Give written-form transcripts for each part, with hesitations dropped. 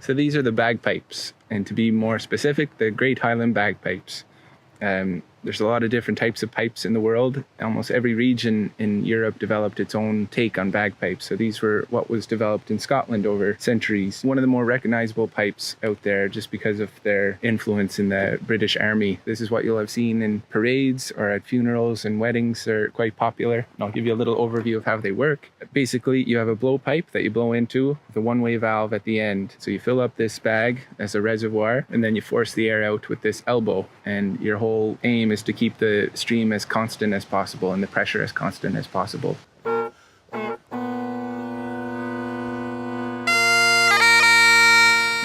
So these are the bagpipes, and to be more specific, the Great Highland bagpipes. There's a lot of different types of pipes in the world. Almost every region in Europe developed its own take on bagpipes. So these were what was developed in Scotland over centuries. One of the more recognizable pipes out there just because of their influence in the British Army. This is what you'll have seen in parades or at funerals and weddings. They're quite popular. And I'll give you a little overview of how they work. Basically, you have a blowpipe that you blow into with a one-way valve at the end. So you fill up this bag as a reservoir, and then you force the air out with this elbow. And your whole aim is to keep the stream as constant as possible and the pressure as constant as possible. When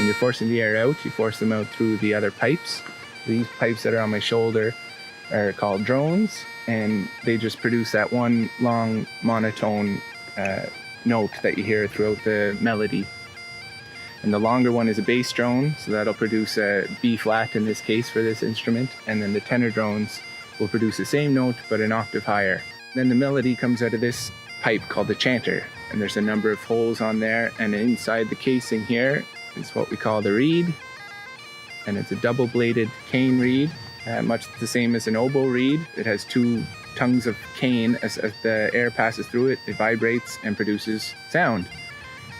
you're forcing the air out, you force them out through the other pipes. These pipes that are on my shoulder are called drones, and they just produce that one long monotone note that you hear throughout the melody. And the longer one is a bass drone, so that'll produce a B flat in this case for this instrument. And then the tenor drones will produce the same note, but an octave higher. Then the melody comes out of this pipe called the chanter. And there's a number of holes on there. And inside the casing here is what we call the reed. And it's a double-bladed cane reed, much the same as an oboe reed. It has two tongues of cane. As the air passes through it, it vibrates and produces sound.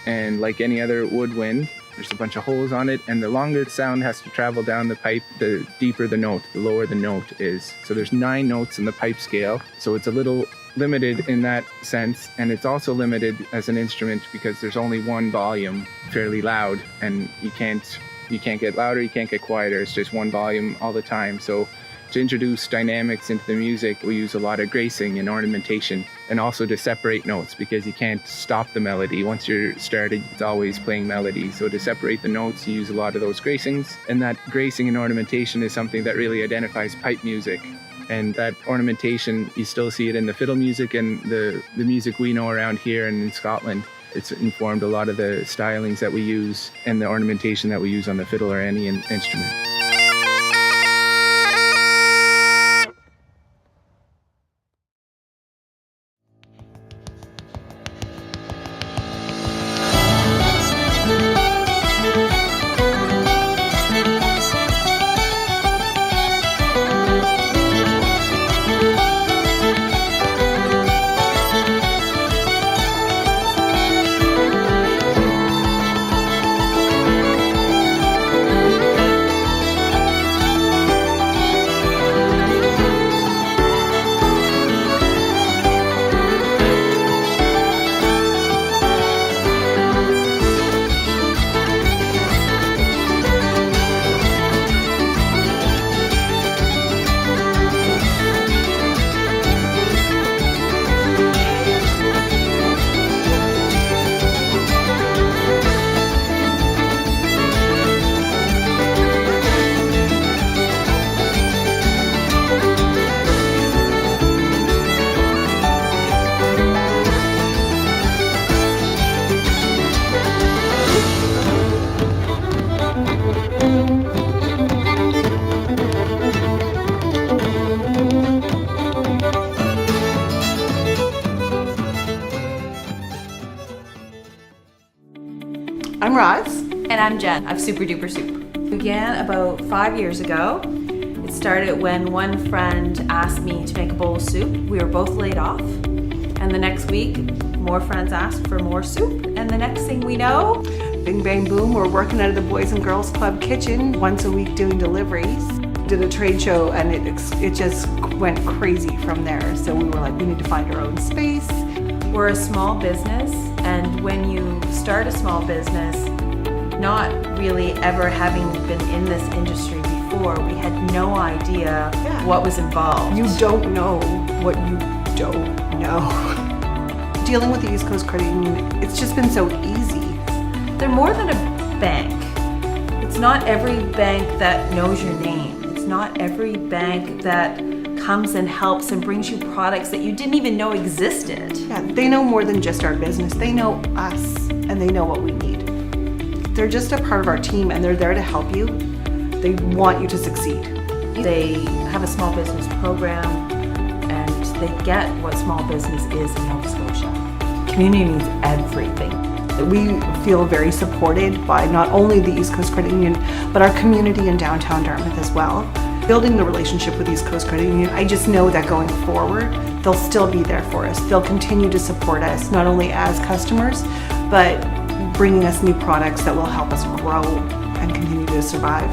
And like any other woodwind, there's a bunch of holes on it, and the longer the sound has to travel down the pipe, the deeper the note, the lower the note is. So there's 9 notes in the pipe scale, so it's a little limited in that sense, and it's also limited as an instrument because there's only one volume, fairly loud, and you can't get louder, you can't get quieter, it's just one volume all the time. So to introduce dynamics into the music, we use a lot of gracing and ornamentation, and also to separate notes because you can't stop the melody. Once you're started, it's always playing melody. So to separate the notes, you use a lot of those gracings, and that gracing and ornamentation is something that really identifies pipe music. And that ornamentation, you still see it in the fiddle music and the music we know around here and in Scotland. It's informed a lot of the stylings that we use and the ornamentation that we use on the fiddle or any instrument. I'm Roz. And I'm Jen of Super Duper Soup. Began about 5 years ago. It started when one friend asked me to make a bowl of soup. We were both laid off. And the next week, more friends asked for more soup. And the next thing we know, Bing bang boom, we're working out of the Boys and Girls Club kitchen once a week doing deliveries. Did a trade show and it just went crazy from there. So we were like, we need to find our own space. we're a small business, and when you start a small business, not really ever having been in this industry before, we had no idea what was involved. You don't know what you don't know. Dealing with the East Coast Credit Union, it's just been so easy. They're more than a bank. It's not every bank that knows your name. It's not every bank that comes and helps and brings you products that you didn't even know existed. Yeah, they know more than just our business. They know us and they know what we need. They're just a part of our team and they're there to help you. They want you to succeed. They have a small business program and they get what small business is in Nova Scotia. Community means everything. We feel very supported by not only the East Coast Credit Union, but our community in downtown Dartmouth as well. Building the relationship with East Coast Credit Union, I just know that going forward, they'll still be there for us. They'll continue to support us, not only as customers, but bringing us new products that will help us grow and continue to survive.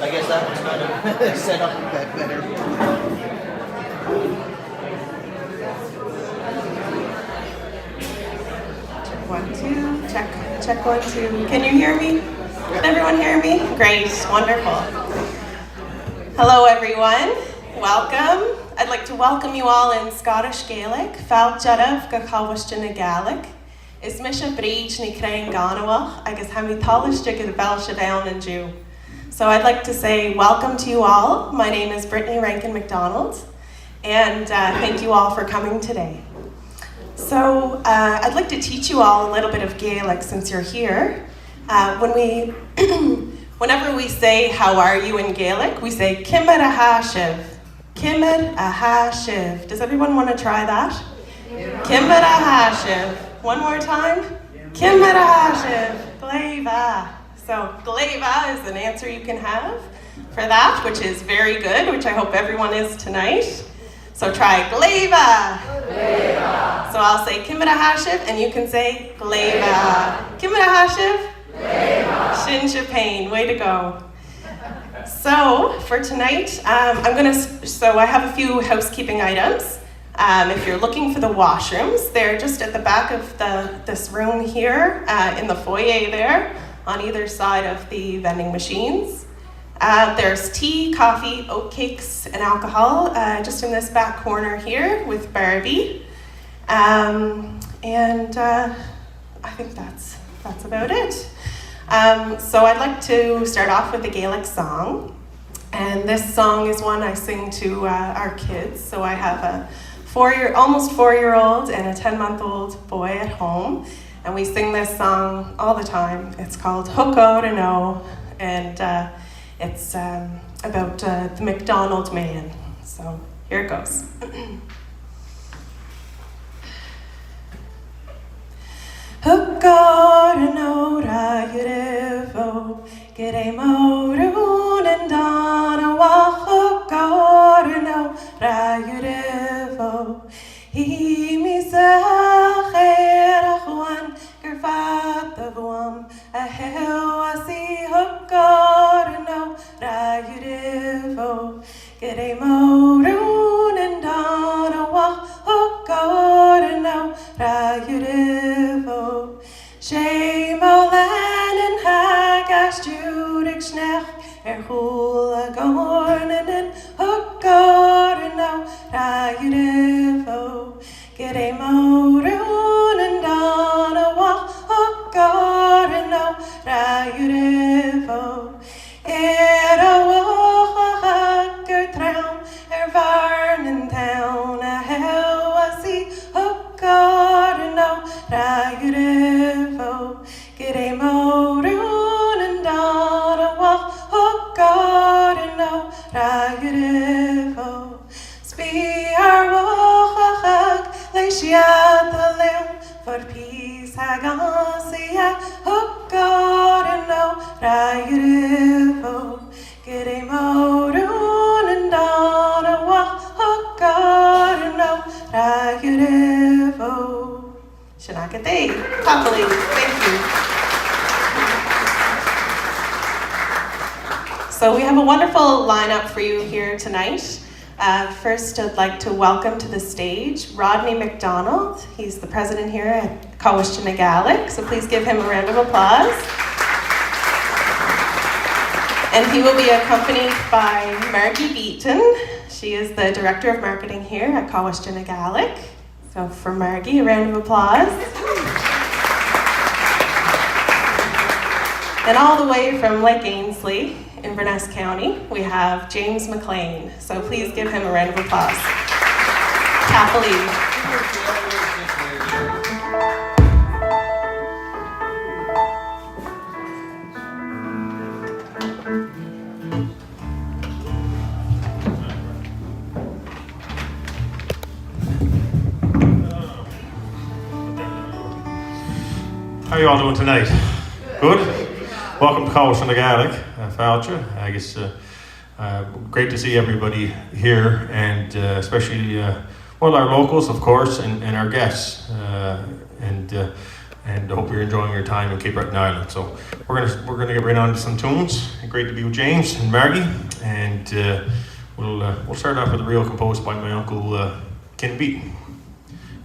I guess that one's kind of set up a bit better. Check 1, 2, check 1, 2. Can you hear me? Can everyone hear me? Great, wonderful. Hello everyone, welcome. I'd like to welcome you all in Scottish Gaelic. Fáil jarabh go chabhaiste na Gaelic. Is misha bríd ni crain ganawach agus hamitalish go belsh down and Jew. So I'd like to say welcome to you all. My name is Brittany Rankin McDonald, and thank you all for coming today. So I'd like to teach you all a little bit of Gaelic since you're here. Whenever we say how are you in Gaelic, we say Kimmer a hashiv. Kimmer a hashiv. Does everyone want to try that? Kimmer a hashiv. One more time. Kimmer a hashiv. Glaiva. So glaiva is an answer you can have for that, which is very good, which I hope everyone is tonight. So try glaiva. Glaiva. So I'll say Kimmer a hashiv, and you can say glaiva. Kimmer a hashiv. Shin pain, way to go. So for tonight, so I have a few housekeeping items. If you're looking for the washrooms, they're just at the back of this room here, in the foyer there, on either side of the vending machines. There's tea, coffee, oatcakes, and alcohol, just in this back corner here with Barbie. I think that's about it. So I'd like to start off with a Gaelic song. And this song is one I sing to our kids. So I have a almost 4-year-old and a 10-month-old boy at home. And we sing this song all the time. It's called Hook Out and O, and it's about the McDonald man. So here it goes. Hook out and O, Rayurevo, get a moon and on a walk. Hook out and O, Rayurevo, he me one gervat of one a hell I see hook out and O, Rayurevo, get a moon and on a walk. Hook out and O, Rayurevo, shame all and hagash judik snech hula gorn and hook out and O, Rayurevo, get a moon and on a walk. Hook out and O, Rayurevo, era Ragasia, Hokarino, Rayurivo, Girimoron and Danawa, Hokarino, Rayurivo. Shanakate, happily, thank you. So we have a wonderful lineup for you here tonight. First, I'd like to welcome to the stage Rodney McDonald. He's the president here at Cowish Gaelic, so please give him a round of applause. And he will be accompanied by Margie Beaton. She is the director of marketing here at Cowish Gaelic. So for Margie, a round of applause. And all the way from Lake Ainsley, in Inverness County, we have James McLean. So please give him a round of applause. Happily. How are you all doing tonight? Good? Welcome to Cowish Gaelic, Fáilte. I guess great to see everybody here, and especially well, our locals, of course, and our guests, and I hope you're enjoying your time in Cape Breton Island. So we're gonna get right on to some tunes. Great to be with James and Margie, and we'll start off with a reel composed by my uncle Ken Beaton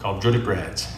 called Judith Brads.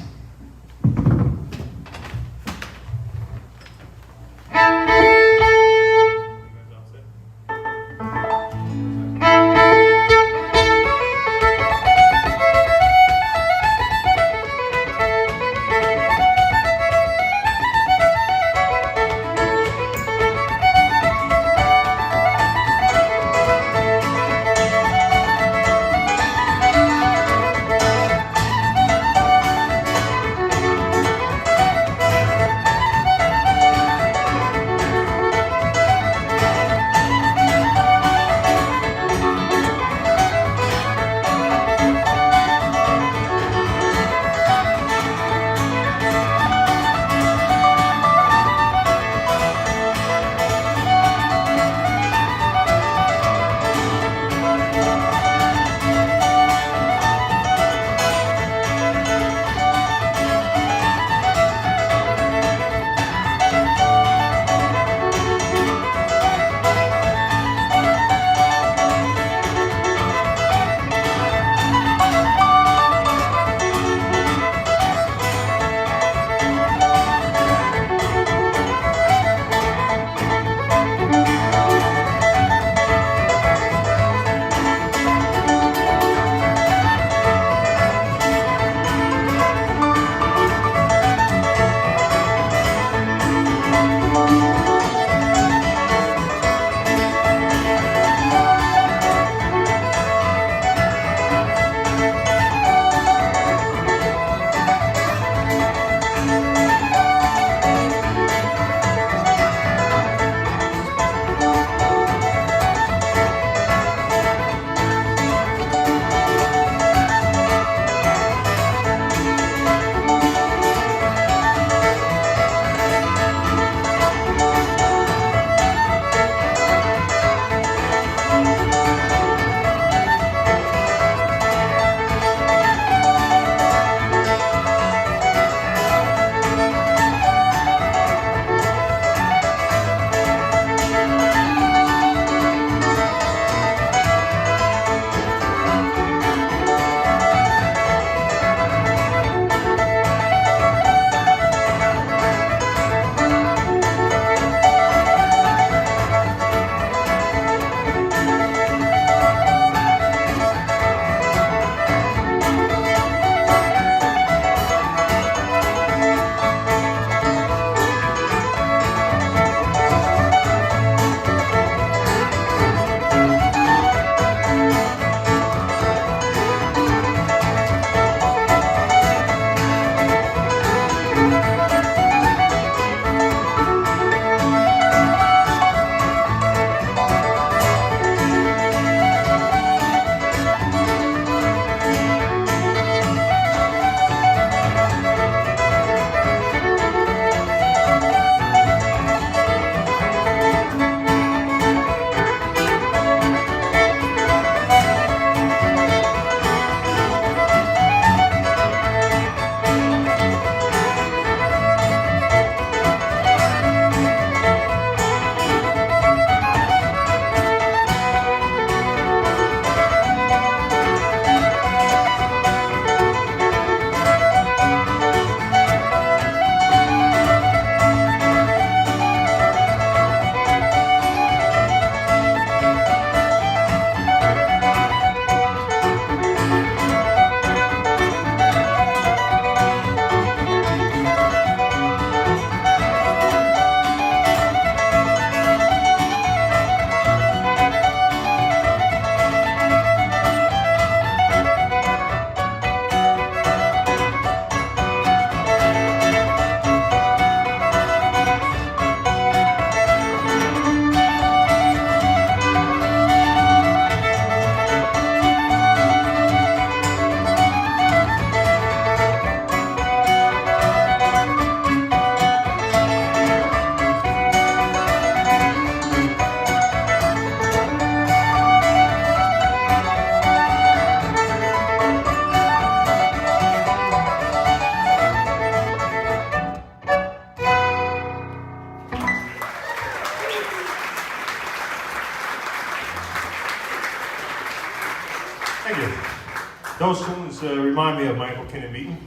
Those tunes remind me of Michael Kinnan Beaton.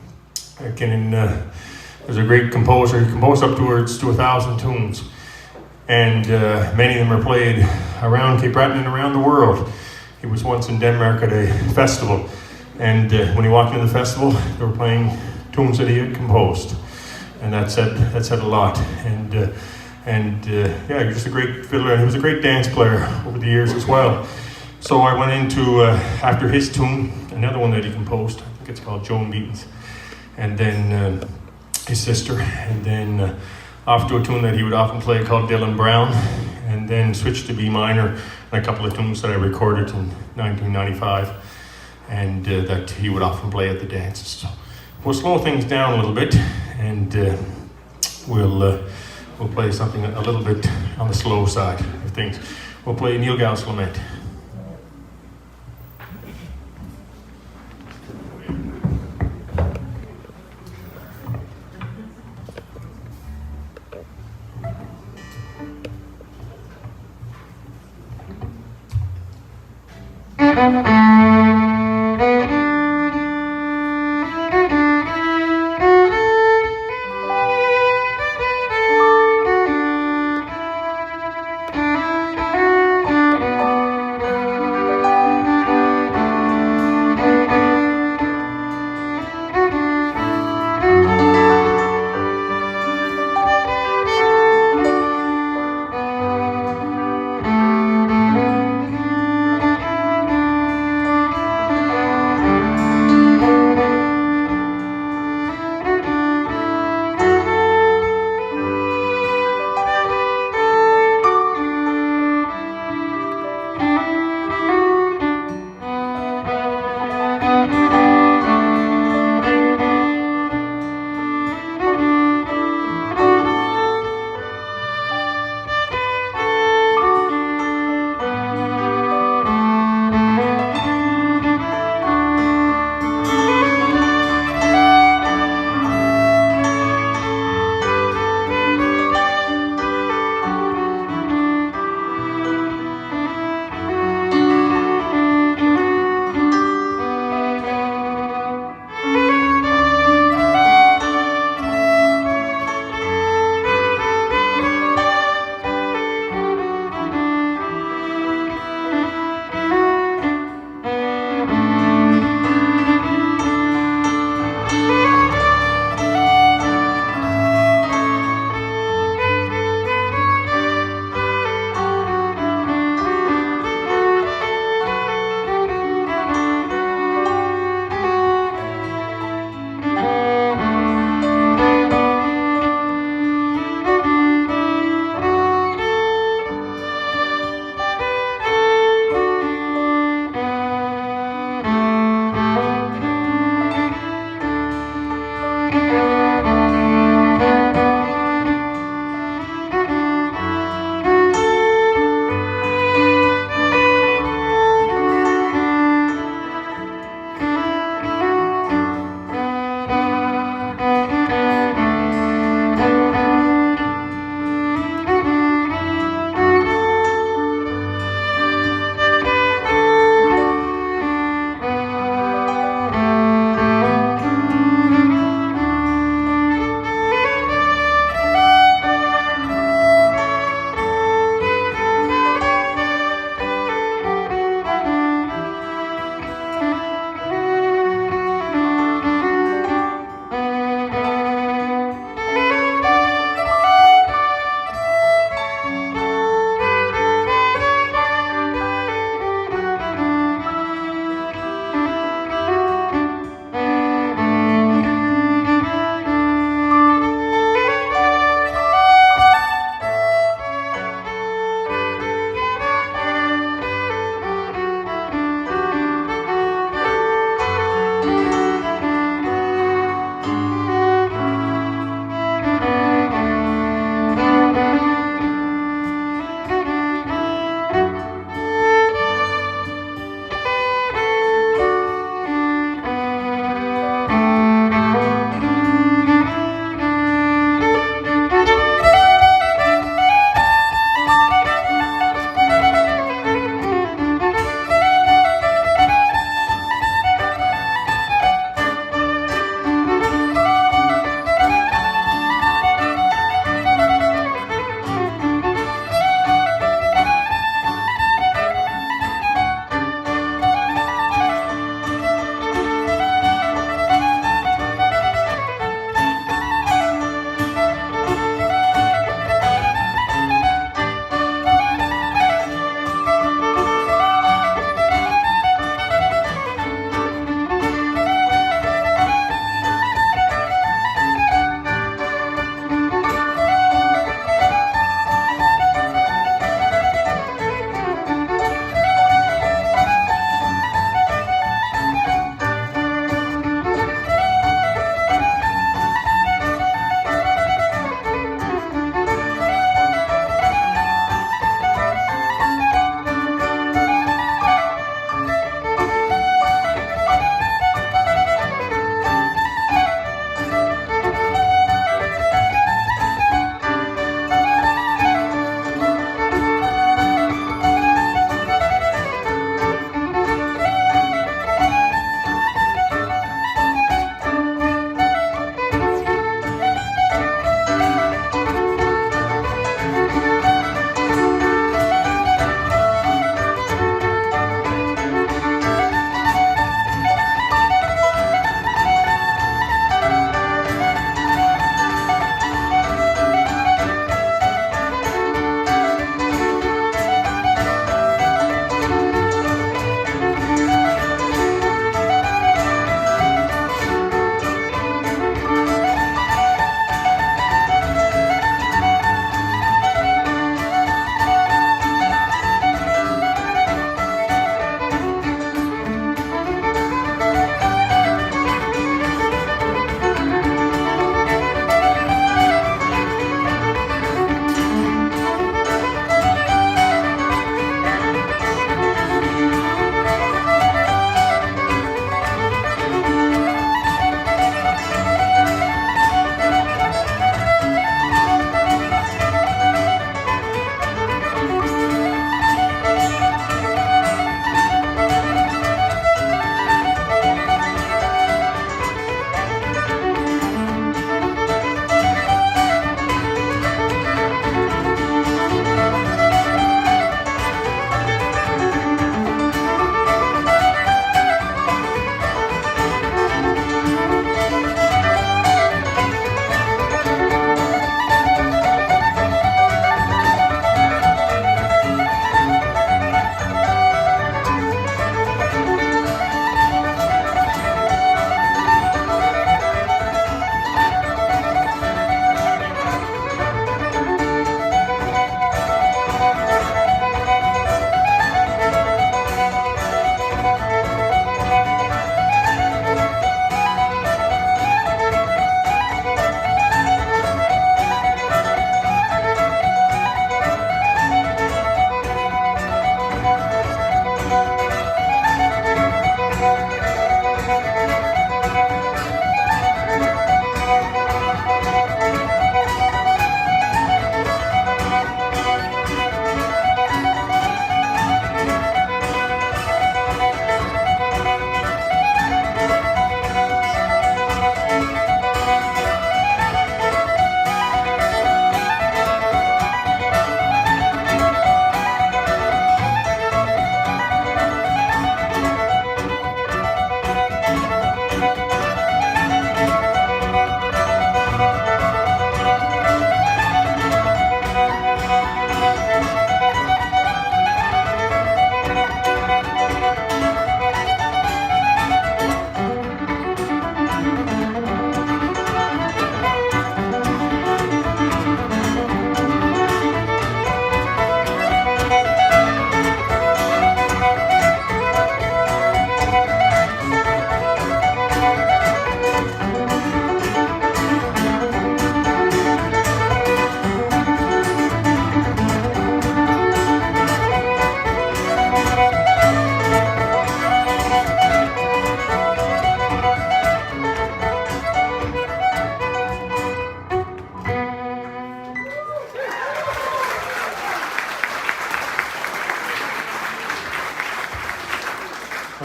Kinnan was a great composer. He composed upwards to 1,000 tunes. And many of them are played around Cape Breton and around the world. He was once in Denmark at a festival. And when he walked into the festival, they were playing tunes that he had composed. And that said a lot. And yeah, he was just a great fiddler, and he was a great dance player over the years as well. So I went into, after his tune, another one that he composed. I think it's called Joan Beaton's. And then his sister. And then off to a tune that he would often play called Dylan Brown. And then switched to B minor, and a couple of tunes that I recorded in 1995. And that he would often play at the dances. So we'll slow things down a little bit, and we'll play something a little bit on the slow side of things. We'll play Neil Gauss' Lament.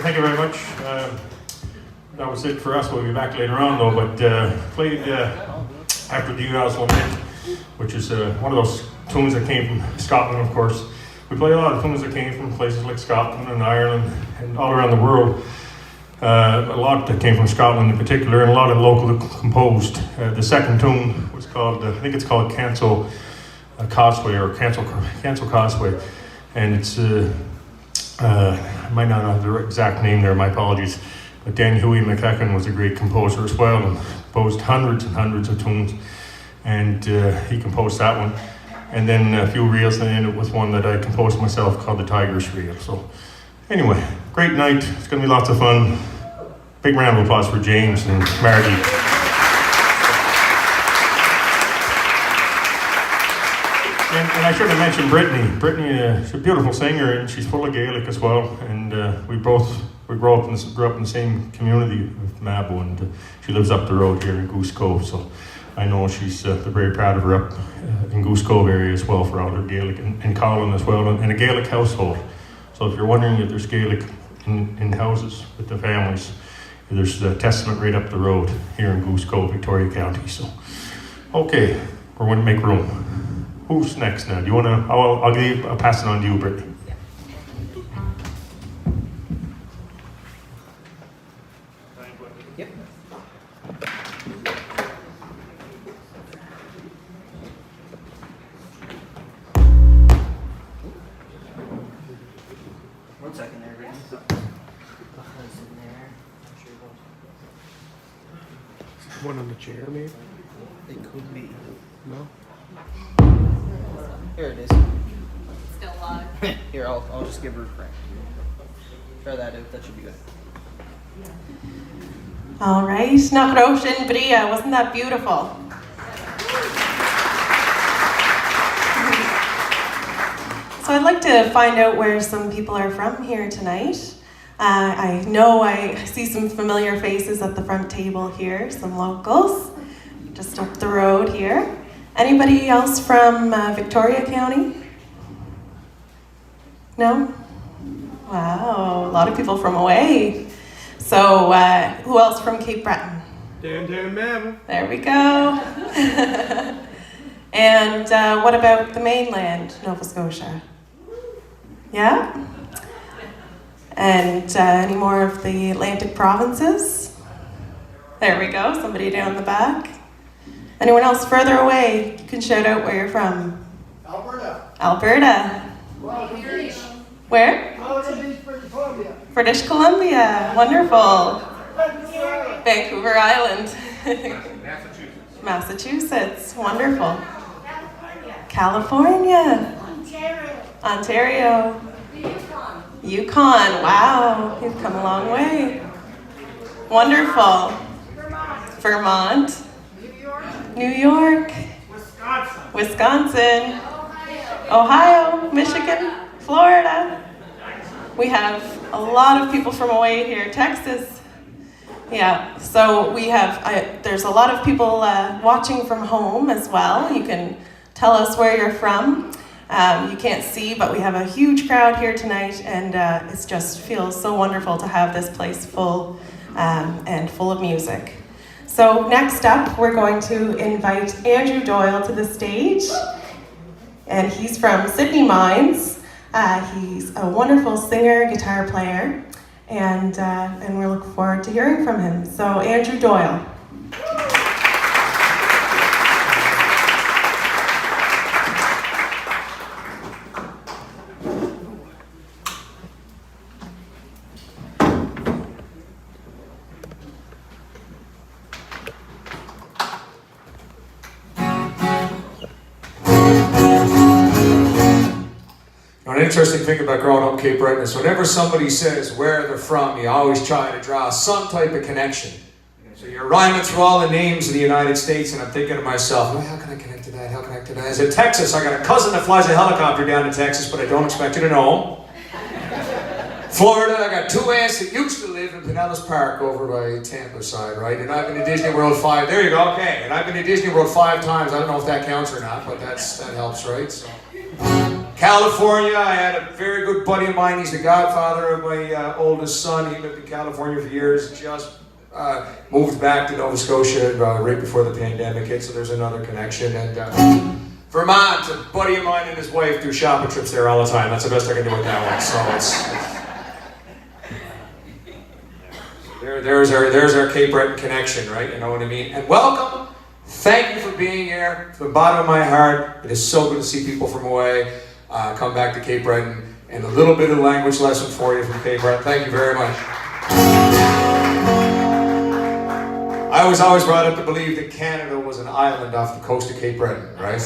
thank you very much. That was it for us. We'll be back later on though, but played after the U.S. Lament, which is one of those tunes that came from Scotland, of course. We play a lot of tunes that came from places like Scotland and Ireland and all around the world. A lot that came from Scotland in particular, and a lot of local composed. The second tune was called, I think it's called Cancel Causeway, or Cancel Causeway, and it's I might not have the exact name there, my apologies, but Dan Huey McEachran was a great composer as well, and composed hundreds and hundreds of tunes, and he composed that one, and then a few reels, and then it was one that I composed myself called the Tiger's Reel. So anyway, great night, it's going to be lots of fun. Big round of applause for James and Margie. And I should have mentioned Brittany. Brittany, she's a beautiful singer, and she's full of Gaelic as well. And we grew up in the same community with Mabo, and she lives up the road here in Goose Cove. So I know she's they're very proud of her up in Goose Cove area as well for all her Gaelic, and Colin as well, and a Gaelic household. So if you're wondering if there's Gaelic in houses with the families, there's a Testament right up the road here in Goose Cove, Victoria County. So, okay, we're going to make room. Who's next now? Do you want to? I'll pass it on to you, Brittany. Yep. One second there, Brittany. Sitting there. I'm sure it One on the chair, maybe? It could be. No? Here it is. Still live. Here, I'll just give her a crank. Try that out. That should be good. All right, nach Roshin Bria, wasn't that beautiful? So I'd like to find out where some people are from here tonight. I know I see some familiar faces at the front table here, some locals, just up the road here. Anybody else from Victoria County? No? Wow, a lot of people from away. So who else from Cape Breton? Downtown Mabel. There we go. And what about the mainland, Nova Scotia? Yeah? And any more of the Atlantic provinces? There we go, somebody down the back. Anyone else further away? You can shout out where you're from. Alberta. Alberta. Where? British Columbia. British Columbia. Wonderful. Vancouver Island. Massachusetts. Wonderful. California. Ontario. Yukon. Wow, you've come a long way. Wonderful. Vermont. New York. Wisconsin. Ohio. Michigan. Florida. We have a lot of people from away here. Texas. Yeah, so we have, there's a lot of people watching from home as well. You can tell us where you're from. You can't see, but we have a huge crowd here tonight, and it just feels so wonderful to have this place full and full of music. So next up, we're going to invite Andrew Doyle to the stage, and he's from Sydney Mines. He's a wonderful singer, guitar player, and we're looking forward to hearing from him. So Andrew Doyle. An interesting thing about growing up in Cape Breton is whenever somebody says where they're from, you always try to draw some type of connection. So you're rhyming through all the names of the United States, and I'm thinking to myself, well, how can I connect to that? How can I connect to that? I said, Texas, I got a cousin that flies a helicopter down to Texas, but I don't expect you to know. Florida, I got two aunts that used to live in Pinellas Park over by Tampa side, right? And I've been to Disney World there you go, okay. And I've been to Disney World 5 times. I don't know if that counts or not, but that helps, right? So. California, I had a very good buddy of mine. He's the godfather of my oldest son. He lived in California for years, just moved back to Nova Scotia right before the pandemic hit, so there's another connection. And Vermont, a buddy of mine and his wife do shopping trips there all the time. That's the best I can do with that one. So there's our Cape Breton connection, right? You know what I mean? And welcome. Thank you for being here. From the bottom of my heart, it is so good to see people from away come back to Cape Breton, and a little bit of language lesson for you from Cape Breton. Thank you very much. I was always brought up to believe that Canada was an island off the coast of Cape Breton, right?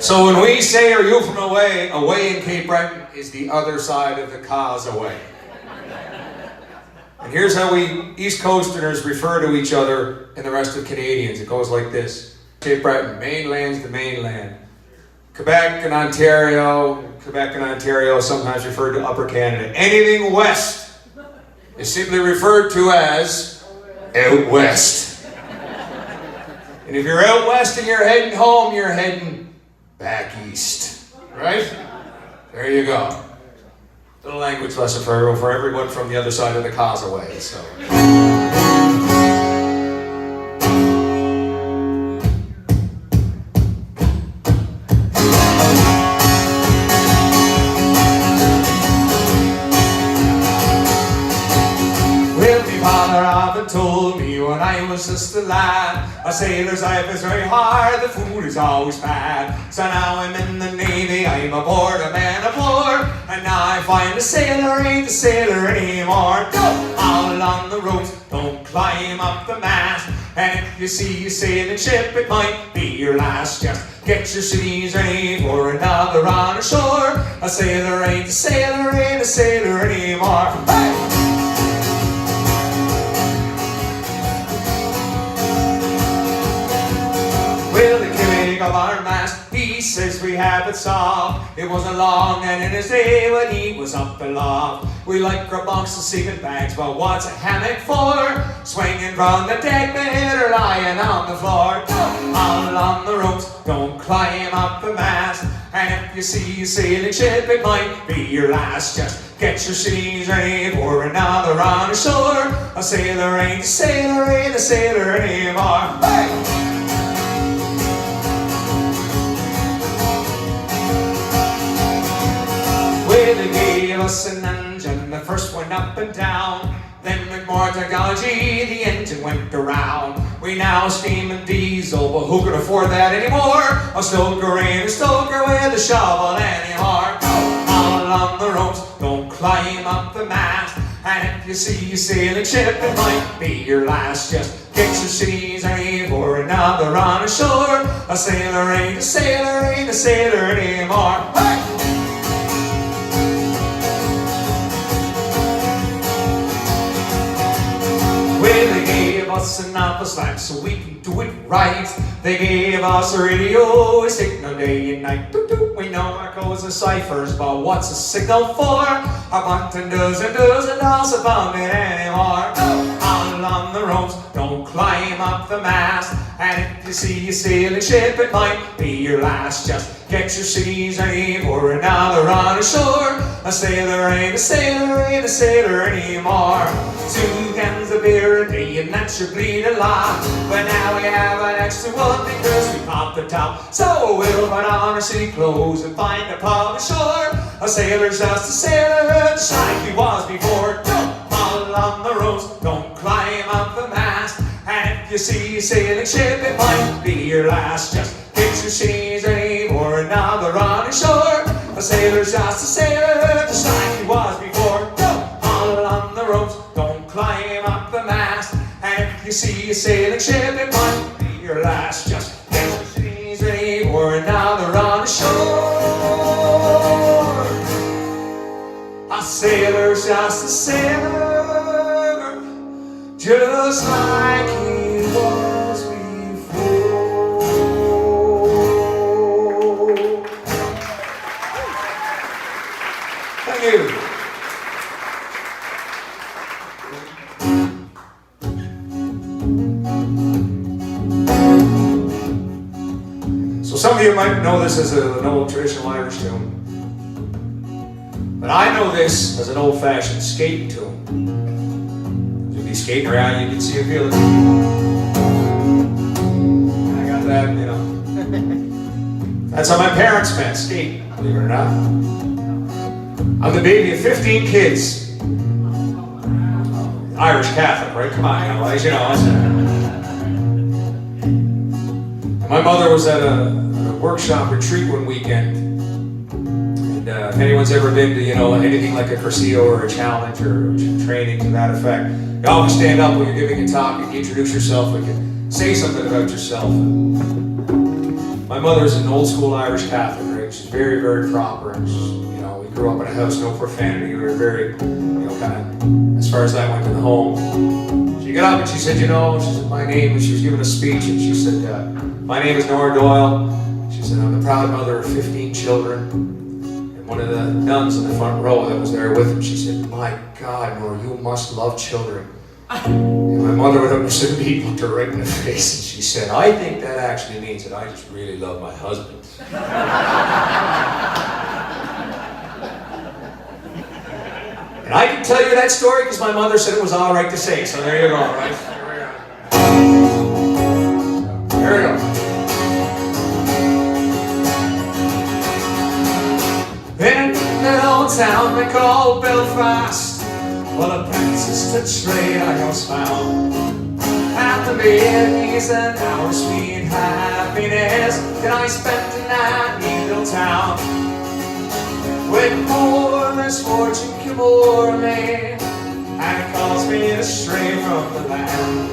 So when we say, are you from away, away in Cape Breton is the other side of the causeway. And here's how we East Coasterners refer to each other and the rest of Canadians. It goes like this. Cape Breton, mainland's the mainland. Quebec and Ontario sometimes referred to Upper Canada. Anything west is simply referred to as out west. And if you're out west and you're heading home, you're heading back east, right? There you go. Little language lesson for everyone from the other side of the causeway. So. Told me when I was just a lad, a sailor's life is very hard, the food is always bad. So now I'm in the Navy, I'm aboard a man of war, and now I find a sailor ain't a sailor anymore. Go all along the ropes, don't climb up the mast, and if you see a sailing ship, it might be your last. Just get your cities ready for another on the shore. A sailor ain't a sailor, ain't a sailor anymore. Hey! Well, the king of our mast, he says we have it solved. It wasn't long and in his day when he was up aloft. We like our bunks and sleeping bags, but what's a hammock for? Swinging from the deck bed or lying on the floor. All along the ropes, don't climb up the mast. And if you see a sailing ship, it might be your last. Just get your seas ready for another on the shore. A sailor ain't a sailor, ain't a sailor anymore. Hey! Well, they gave us an engine, the first one up and down. Then with more technology, the engine went around. We now steam and diesel, but who can afford that anymore? A stoker ain't a stoker with a shovel anymore. All along the ropes, don't climb up the mast. And if you see a sailing ship, it might be your last. Just get your seas ready for another on the shore. A sailor ain't a sailor, ain't a sailor anymore. Hey! Well, they gave us an office lamp so we can do it right. They gave us a radio, a signal day and night. We know our codes and ciphers, but what's a signal for? A bunch doesn't also found it anymore. All along the ropes, don't climb up the mast. And if you see a sailing ship, it might be your last. Just get your seas ready for another on the shore. A sailor ain't a sailor, ain't a sailor anymore. 2 cans of beer a day and that should bleed a lot. But now we have an extra one because we popped the top. So we'll put on our city clothes and find a pub ashore. A sailor's just a sailor, just like he was before. Don't all along the ropes, don't climb up the mast. And if you see a sailing ship, it might be your last. Just get your seas ready for another on the shore. A sailor's just a sailor, just like he was before. All along the ropes, don't climb up the mast. And if you see a sailing ship, it might be your last. Just get your seas ready for another on the shore. A sailor's just a sailor, just like he was before. Thank you. some of you might know this as an old traditional Irish tune. But I know this as an old-fashioned skating tune. You'd be skating around, you can see a feel it. I got that, you know. That's how my parents met, skating, believe it or not. I'm the baby of 15 kids. Irish Catholic, right? Come on, now, as you know. My mother was at a workshop retreat one weekend. And if anyone's ever been to, you know, anything like a Cursillo or a challenge or training to that effect, you always stand up when you're giving a talk and you introduce yourself and you say something about yourself. My mother's an old school Irish Catholic, right? She's very, very proper. And she's, you know, we grew up in a house, no profanity. We were very, you know, kind of, as far as that went in the home. She got up and she said, you know, she said my name, and she was giving a speech, and she said, my name is Nora Doyle. She said, I'm the proud mother of 15 children. And one of the nuns in the front row that was there with him, she said, my God, Nora, you must love children. And my mother went up to me, looked her right in the face, and she said, I think that actually means that I just really love my husband. And I can tell you that story because my mother said it was all right to say, so there you go, right? There we go. In an old town they call Belfast, well, a practice to trade I was found. At the middays and our sweet happiness, then I spent in that neat little town. When more misfortune came o'er me, and it caused me to stray from the land,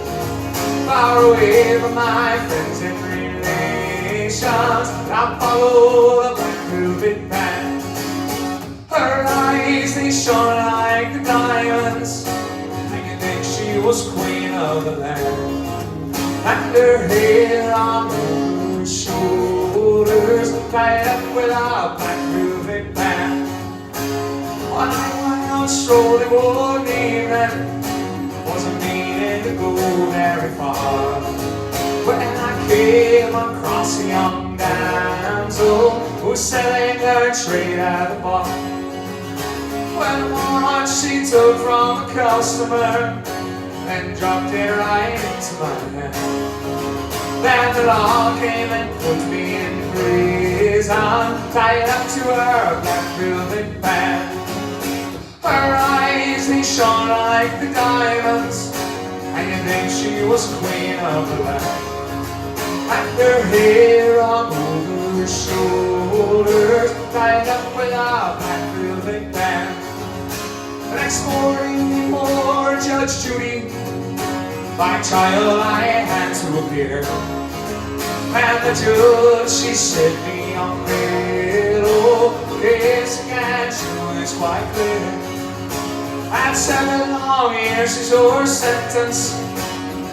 far away from my friends and relations, I followed the black ruby band. Her eyes, they shone like the diamonds, and you think she was queen of the land. And her hair on her shoulders, tied up with a black ruby band. One night I was strolling one evening, wasn't meaning to go very far, when I came across a young damsel who was selling her trade at the bar. When one she took from a customer and dropped it right into my hand, then the law came and put me in prison, tied up to her black velvet band. Her eyes, they shone like the diamonds, and you think she was queen of the land. And her hair on over her shoulders, tied up with a black velvet band. The next morning before Judge Judy, by trial I had to appear. And the judge, she set me on bail. Oh, yes, again, she was quite clear. At 7 long years is your sentence.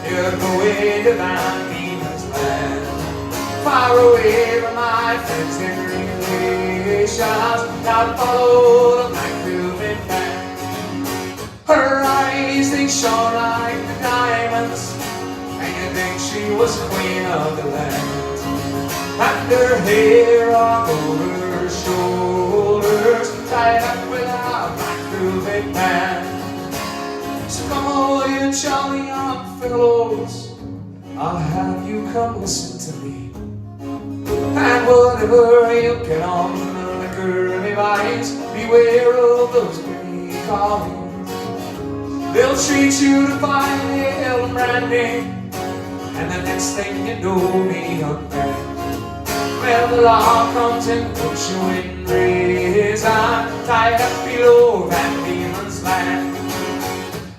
You're going to Van Diemen's land, far away from my friends and relations. Now follow the black velvet band. Her eyes, they shone like the diamonds, and you think she was queen of the land. And her hair all over her shoulders, tied up with a black velvet band. So come all you jolly young fellows, I'll have you come listen to me. And whatever you get on the liquor advice, beware of those pretty callings. They'll treat you to fine ale and brandy, and the next thing you know, be unbad. Well, the law comes and puts you in prison, tied up below Van Diemen's land.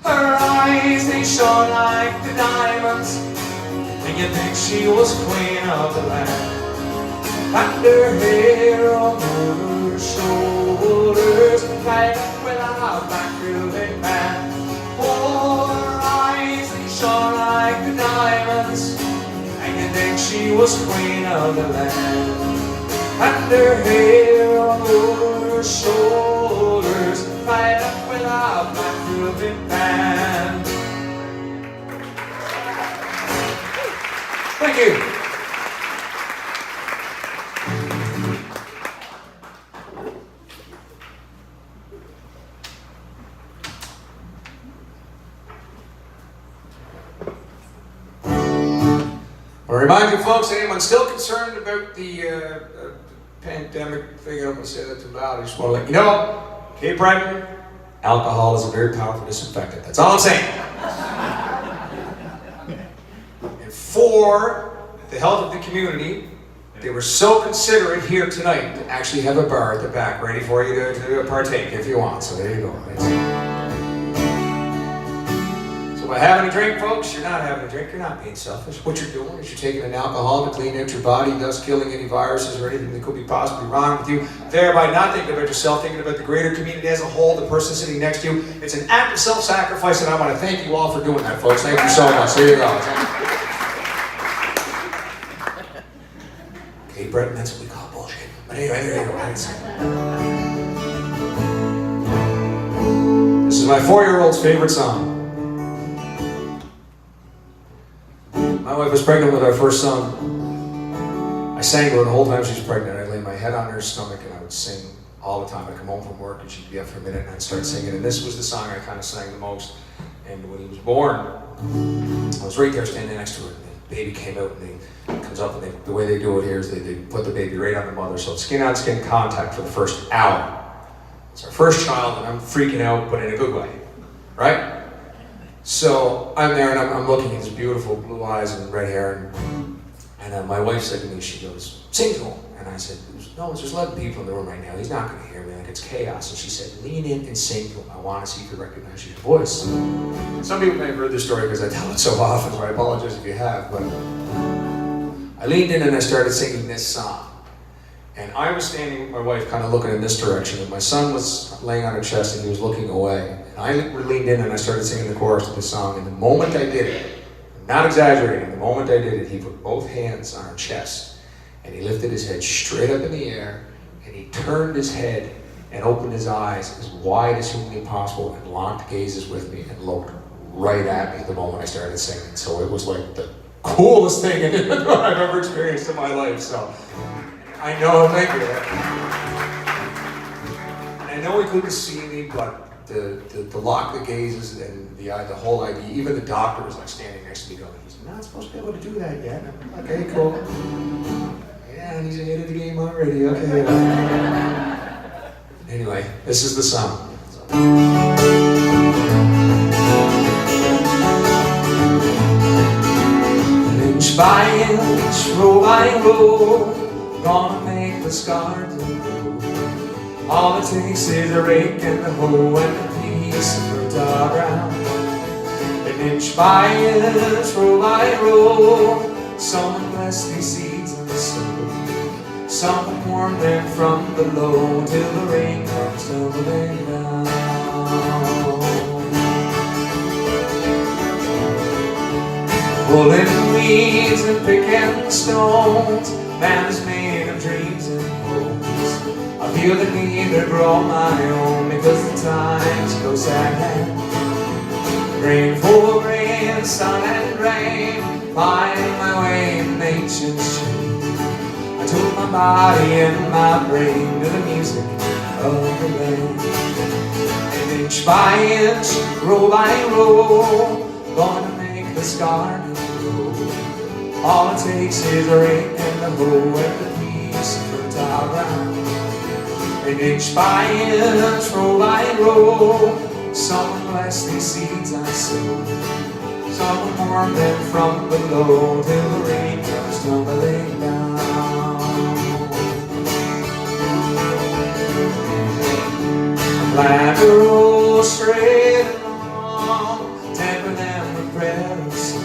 Her eyes, they shone like the diamonds, and you think she was queen of the land. And her hair on her shoulders, tied up with a black velvet band. Oh, her eyes, they shone like the diamonds, and you think she was queen of the land. And her hair on her shoulders, tied up with a black velvet band. Thank you. I'll remind you folks, anyone still concerned about the pandemic thing, I don't want to say that too loud, I just want to let you know, Cape Breton, alcohol is a very powerful disinfectant. That's all I'm saying. And for the health of the community, they were so considerate here tonight to actually have a bar at the back ready for you to partake if you want. So there you go. So by having a drink, folks, you're not having a drink, you're not being selfish. What you're doing is you're taking an alcohol to clean out your body, thus killing any viruses or anything that could be possibly wrong with you, thereby not thinking about yourself, thinking about the greater community as a whole, the person sitting next to you. It's an act of self-sacrifice, and I want to thank you all for doing that, folks. Thank you so much. There you go. Hey, Breton, that's what we call bullshit. But anyway, there you go. This is my 4-year-old's favorite song. My wife was pregnant with our first son. I sang to her the whole time she was pregnant. I'd lay my head on her stomach and I would sing all the time. I'd come home from work and she'd be up for a minute and I'd start singing. And this was the song I kind of sang the most. And when he was born, I was right there standing next to her. And the baby came out and comes up, and the way they do it here is they put the baby right on the mother, so skin-on-skin contact for the first hour. It's our first child, and I'm freaking out, but in a good way, right? So I'm there, and I'm looking at his beautiful blue eyes and red hair, and my wife said to me, she goes, "Sing to him." And I said, "No, there's 11 people in the room right now. He's not going to hear me. Like, it's chaos." And she said, "Lean in and sing to him. I want to see if you recognize your voice." Some people may have heard this story because I tell it so often, so I apologize if you have, but I leaned in and I started singing this song. And I was standing with my wife kind of looking in this direction, and my son was laying on her chest and he was looking away. And I leaned in and I started singing the chorus of this song, and the moment I did it, I'm not exaggerating, the moment I did it, he put both hands on her chest and he lifted his head straight up in the air and he turned his head and opened his eyes as wide as humanly possible and locked gazes with me and looked right at me the moment I started singing. So it was like the coolest thing I've ever experienced in my life. So I know, thank you. And I know he couldn't see me, but the lock the gazes and the whole idea, even the doctor was like standing next to me going, "He's not supposed to be able to do that yet." And I'm like, "Okay, cool." Yeah, and he's ahead of the game already, okay. Anyway, this is the song. Inch by inch, row by row, gonna make this garden grow. All it takes is a rake and a hoe and a piece of fertile ground. And inch by inch, row by row, someone bless these seeds and sow. Someone warm them from below till the rain comes tumbling down. Pulling weeds and picking stones, man is made of dreams and hopes. I feel the need to grow my own because the times go sad. Rain for rain, sun and rain, find my way in nature's chain. I took my body and my brain to the music of the rain. And inch by inch, row by row, gonna make this garden. All it takes is a rake and a hoe and a piece of fertile ground. And inch by inch, row by row, someone bless these seeds I sow. Someone warm them from below till the rain comes tumbling down. Plant a row straight along, temper them with prayer and song.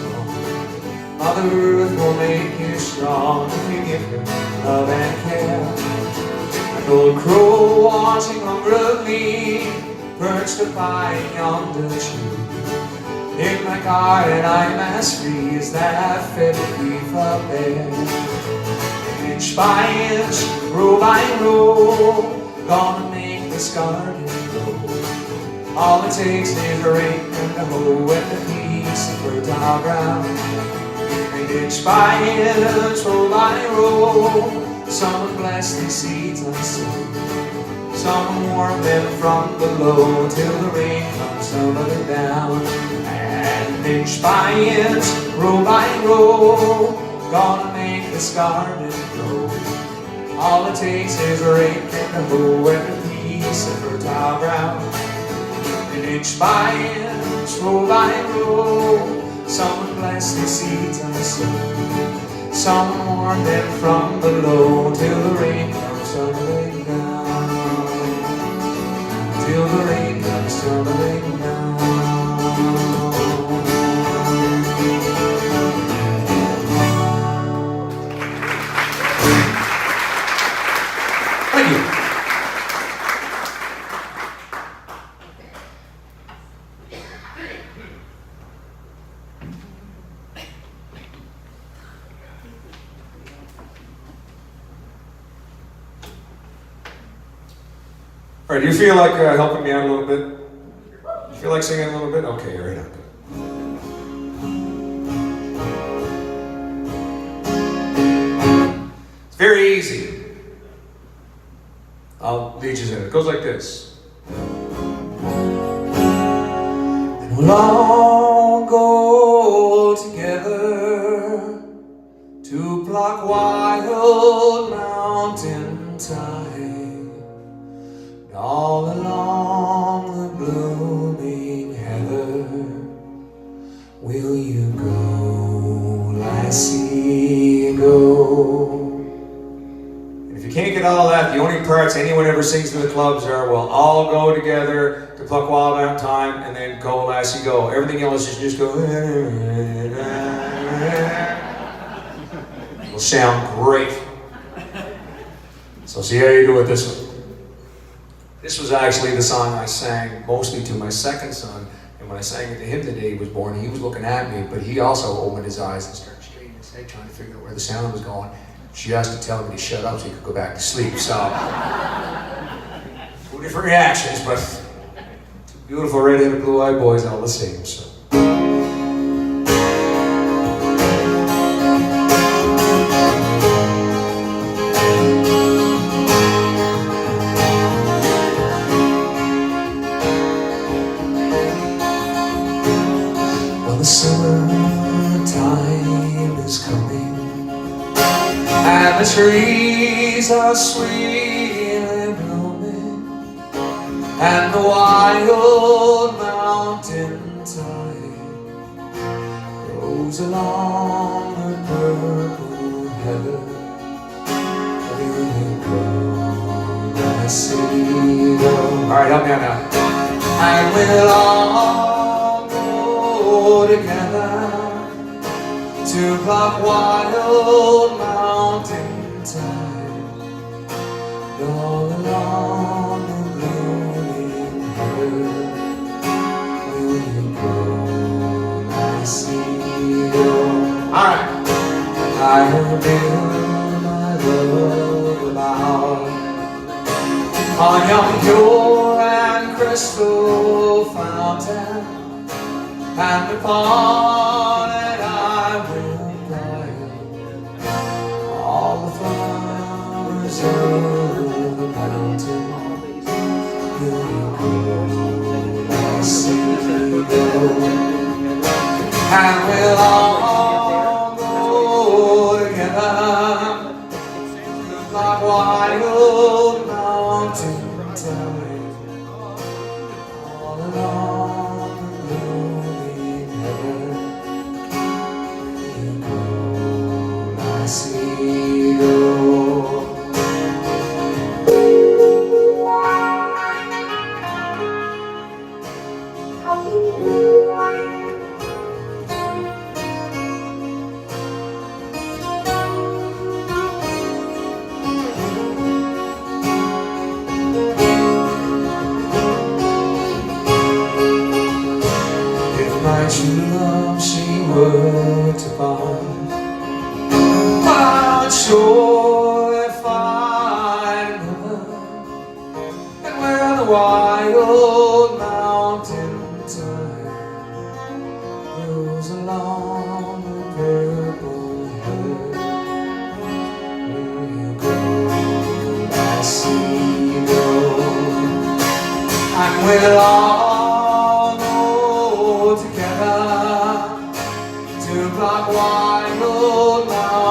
Mother Earth will make you strong if you give her love and care. An old crow watching over me, perched upon yonder tree. In my garden I'm as free as that feathered leaf up there. Inch by inch, row by row, gonna make this garden grow. All it takes is a rake and a hoe and a piece of fertile ground. Inch by inch, row by row, someone bless these seeds I sow. Someone warm them from below till the rain comes tumbling down. And inch by inch, row by row, gonna make this garden grow. All it takes is a rake and a hoe and a piece of fertile ground. And inch by inch, row by row, someone bless the seeds I sow. Someone warm them from below till the rain comes tumbling down. Till the rain comes tumbling down. Thank you. All right, do you feel like helping me out a little bit? You feel like singing a little bit? Okay, right on. It's very easy. I'll lead you in it. It goes like this. And we'll all go together to pluck wild mountain thyme. All along the blooming heather, will you go, lassie, go? And if you can't get all that, the only parts anyone ever sings in the clubs are, we'll all go together to pluck wild mountain thyme, and then go, lassie, go. Everything else is just go. It'll sound great. So see how you do with this one. This was actually the song I sang mostly to my second son, and when I sang it to him the day he was born, he was looking at me, but he also opened his eyes and started straightening his head, trying to figure out where the sound was going, just to tell me to shut up so he could go back to sleep. So, 2 different reactions, but 2 beautiful red-headed, blue-eyed boys all the same. So. The summertime is coming, and the trees are sweetly blooming, and the wild mountain thyme grows along the purple heather. Will you go, lassie, go? All right, help me out now. And we'll all together to pluck wild mountain thyme. All along the blooming heather, will you go, lassie, go? All right. I will build my love about on yon pure and crystal fountain, and upon it I will plant all the flowers of the mountain. Will you go, lassie, go? And we'll all go together to pluck wild mountain thyme. All along the blooming heather, you go, lassie, go. My true love she were to find, I'd surely find her. And where the wild mountain thyme grows along the purple heather, will you go, lassie, go? And we'll all together to pluck wild mountain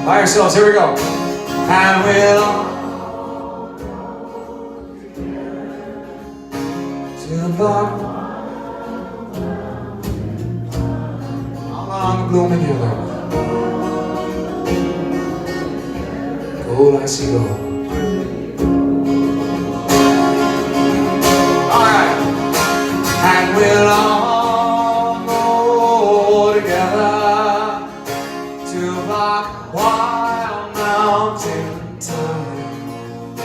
By yourselves, here we go. And we'll to the block along the blooming hill. Gold I see gold. Alright. And we'll all go together to block wild mountain time.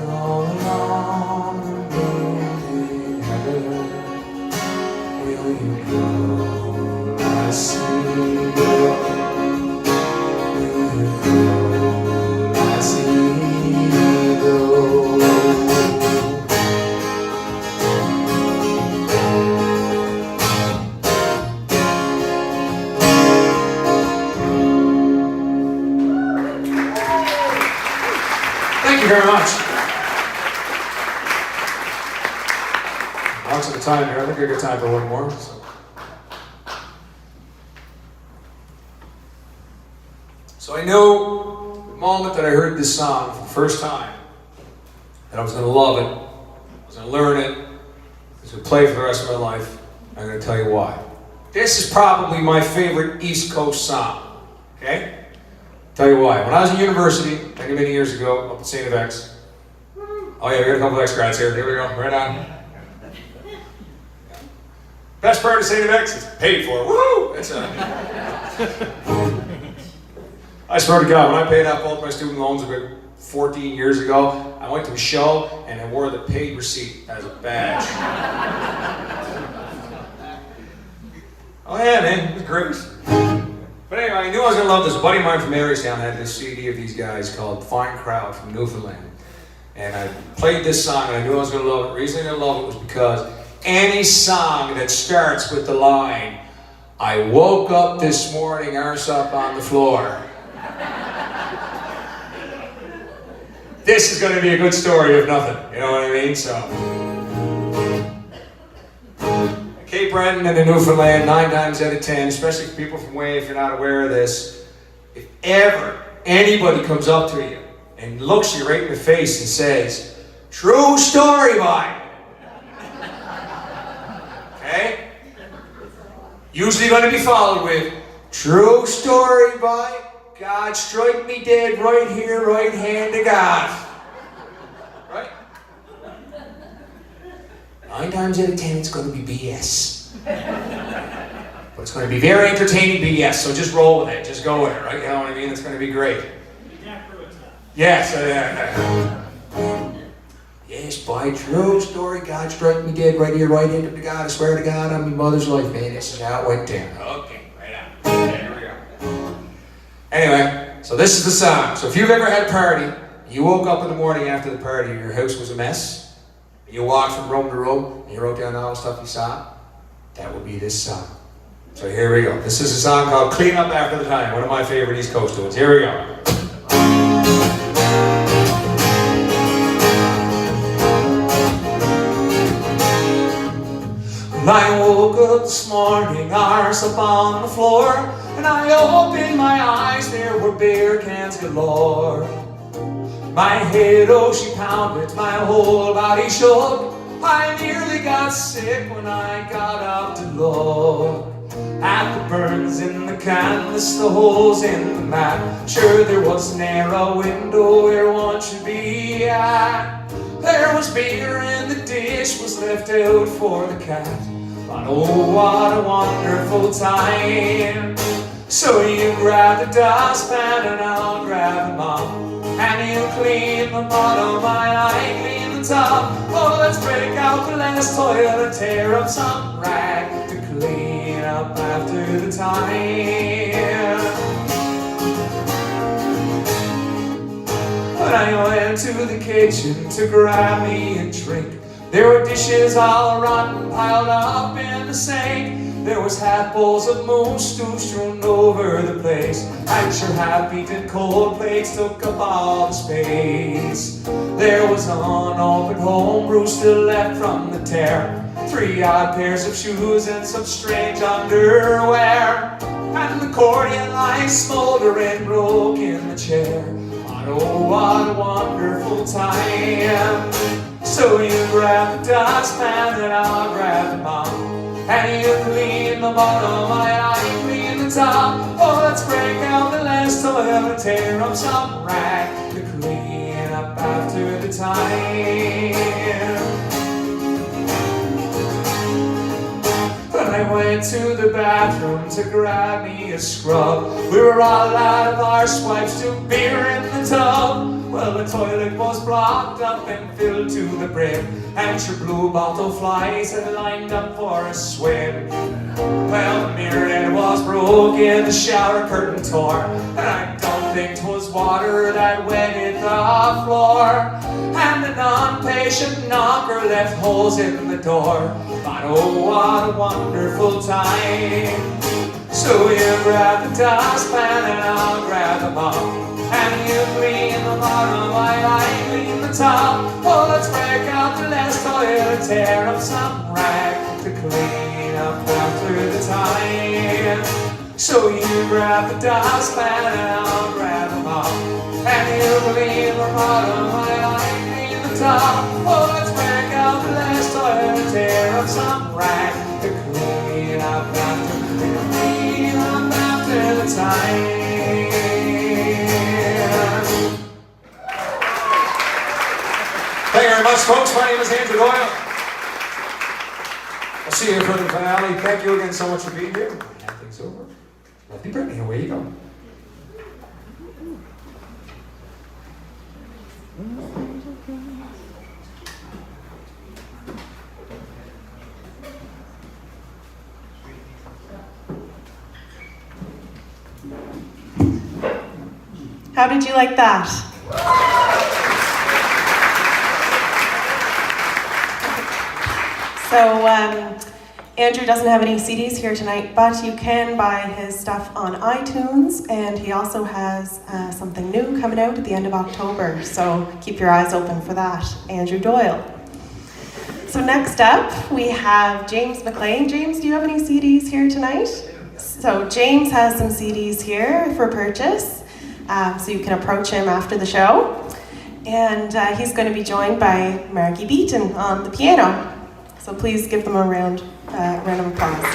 All along the blooming heather, will you go? I see you. Will you go? I see you. Thank you very much. Lots of the time here. I think I got time for one more. So I knew the moment that I heard this song for the first time that I was going to love it, I was going to learn it, I was going to play it for the rest of my life. I'm going to tell you why. This is probably my favorite East Coast song. Okay? Tell you why. When I was in university, many, many years ago, up at St. X. Oh yeah, we got a couple of X-Grads here. Here we go. Right on. Best part of St. X is paid for. Woo! It's I swear to God, when I paid off both my student loans about 14 years ago, I went to a show and I wore the paid receipt as a badge. Oh yeah, man, it was great. But anyway, I knew I was going to love this. A buddy of mine from Marystown had this CD of these guys called Fine Crowd from Newfoundland. And I played this song and I knew I was going to love it. The reason I love it was because any song that starts with the line, I woke up this morning, arse up on the floor. This is going to be a good story of nothing. You know what I mean? So, Cape Breton and the Newfoundland, 9 times out of 10, especially for people from way, if you're not aware of this, if ever anybody comes up to you and looks you right in the face and says, "True story, boy." Okay? Usually going to be followed with, "True story, boy. God strike me dead right here, right hand to God." Right? 9 times out of 10, it's going to be BS. But it's going to be very entertaining BS, so just roll with it. Just go with it, right? You know what I mean? It's going to be great. Yes, yes, by true story, God strike me dead right here, right hand to God. I swear to God on my mother's life, man, this is how it went down. Okay, right on. Okay, here we go. Anyway, so this is the song. So if you've ever had a party, you woke up in the morning after the party, your house was a mess, you walked from room to room, and you wrote down all the stuff you saw, that would be this song. So here we go. This is a song called Clean Up After the Time, one of my favorite East Coast tunes. Here we go. I woke up this morning, arse up on the floor, and I opened my eyes, there were beer cans galore. My head, oh, she pounded, my whole body shook. I nearly got sick when I got up to look at the burns in the canvas, the holes in the mat. Sure, there was a narrow window where one should be at. There was beer in the dish, was left out for the cat. But oh, what a wonderful time. So you grab the dustpan and I'll grab the mop, and you clean the bottom and I clean the top. Oh, let's break out the last toilet and tear up some rag to clean up after the time. But I went to the kitchen to grab me a drink. There were dishes all rotten, piled up in the sink. There was half bowls of moose stew strewn over the place. I'm sure half-eaten cold plates took up all the space. There was unopened homebrew still left from the tear. 3 odd pairs of shoes and some strange underwear. and the accordion lights smoldering broke in the chair. But oh, what a wonderful time. So you grab the dustpan and I'll grab the mop, and you clean the bottom and I clean the top. Oh, let's break out the last toil and tear up some rag to clean up after the time. When I went to the bathroom to grab me a scrub, we were all out of our swipes to beer in the tub. Well, the toilet was blocked up and filled to the brim, and your blue bottle flies had lined up for a swim. Well, the mirror it was broken, the shower curtain tore, and I don't think 'twas water that wetted the floor. And the non-patient knocker left holes in the door. But oh, what a wonderful time. So you grab the dustpan and I'll grab the mop, and you clean the bottom while I clean the top. Oh, let's break out the last toil and tear up some rag to clean up after the time. So you grab the dustpan and I'll grab the mop, and you clean the bottom while I clean the top. Oh, let's break out the last toil and tear up some rag to clean up after the time. Thank you very much, folks. My name is Andrew Doyle. I'll see you for the finale. Thank you again so much for being here. Hand things over. Lovely Brittany, away you go. How did you like that? So, Andrew doesn't have any CDs here tonight, but you can buy his stuff on iTunes, and he also has something new coming out at the end of October, so keep your eyes open for that. Andrew Doyle. So next up, we have James McLean. James, do you have any CDs here tonight? So James has some CDs here for purchase, so you can approach him after the show. And he's going to be joined by Margie Beaton on the piano. So please give them a round of applause.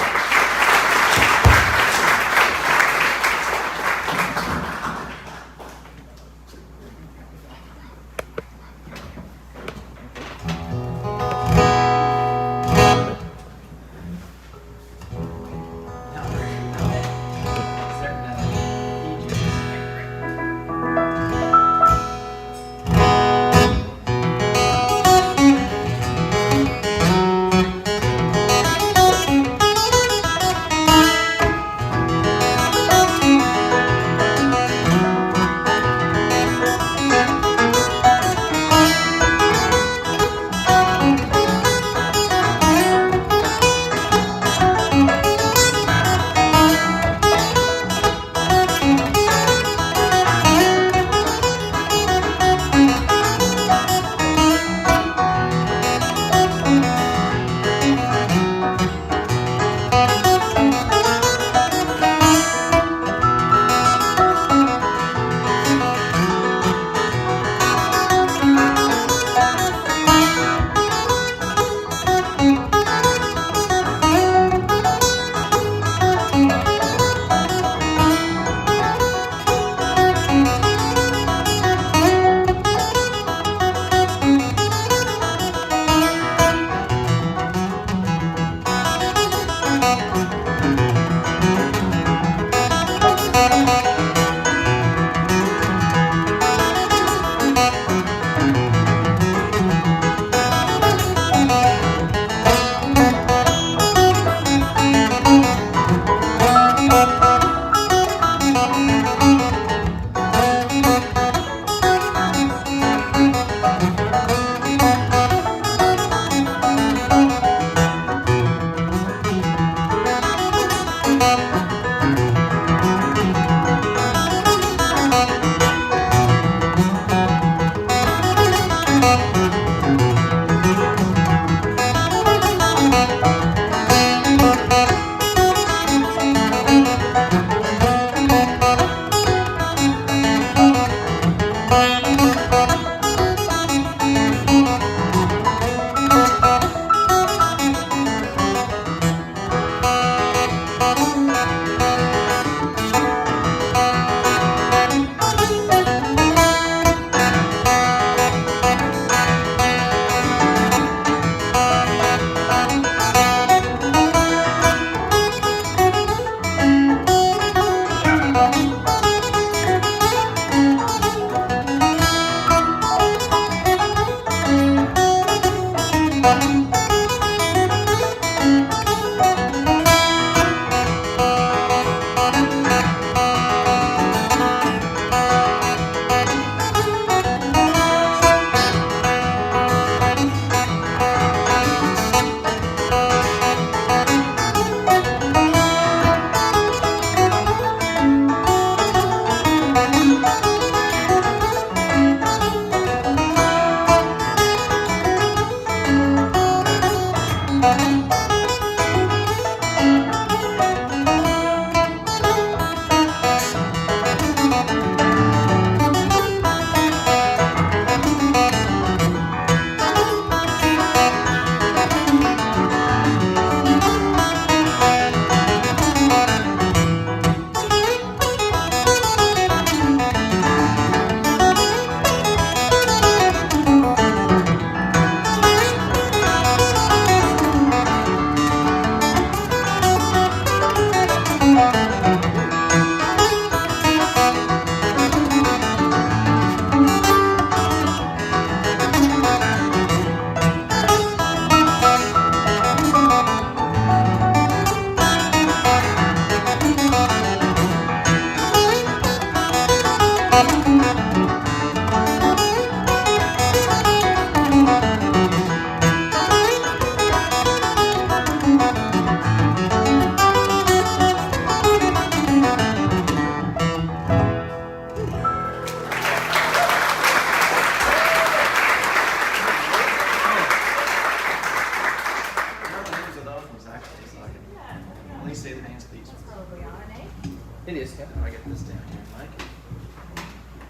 It is, yeah. I get this down here, Mike.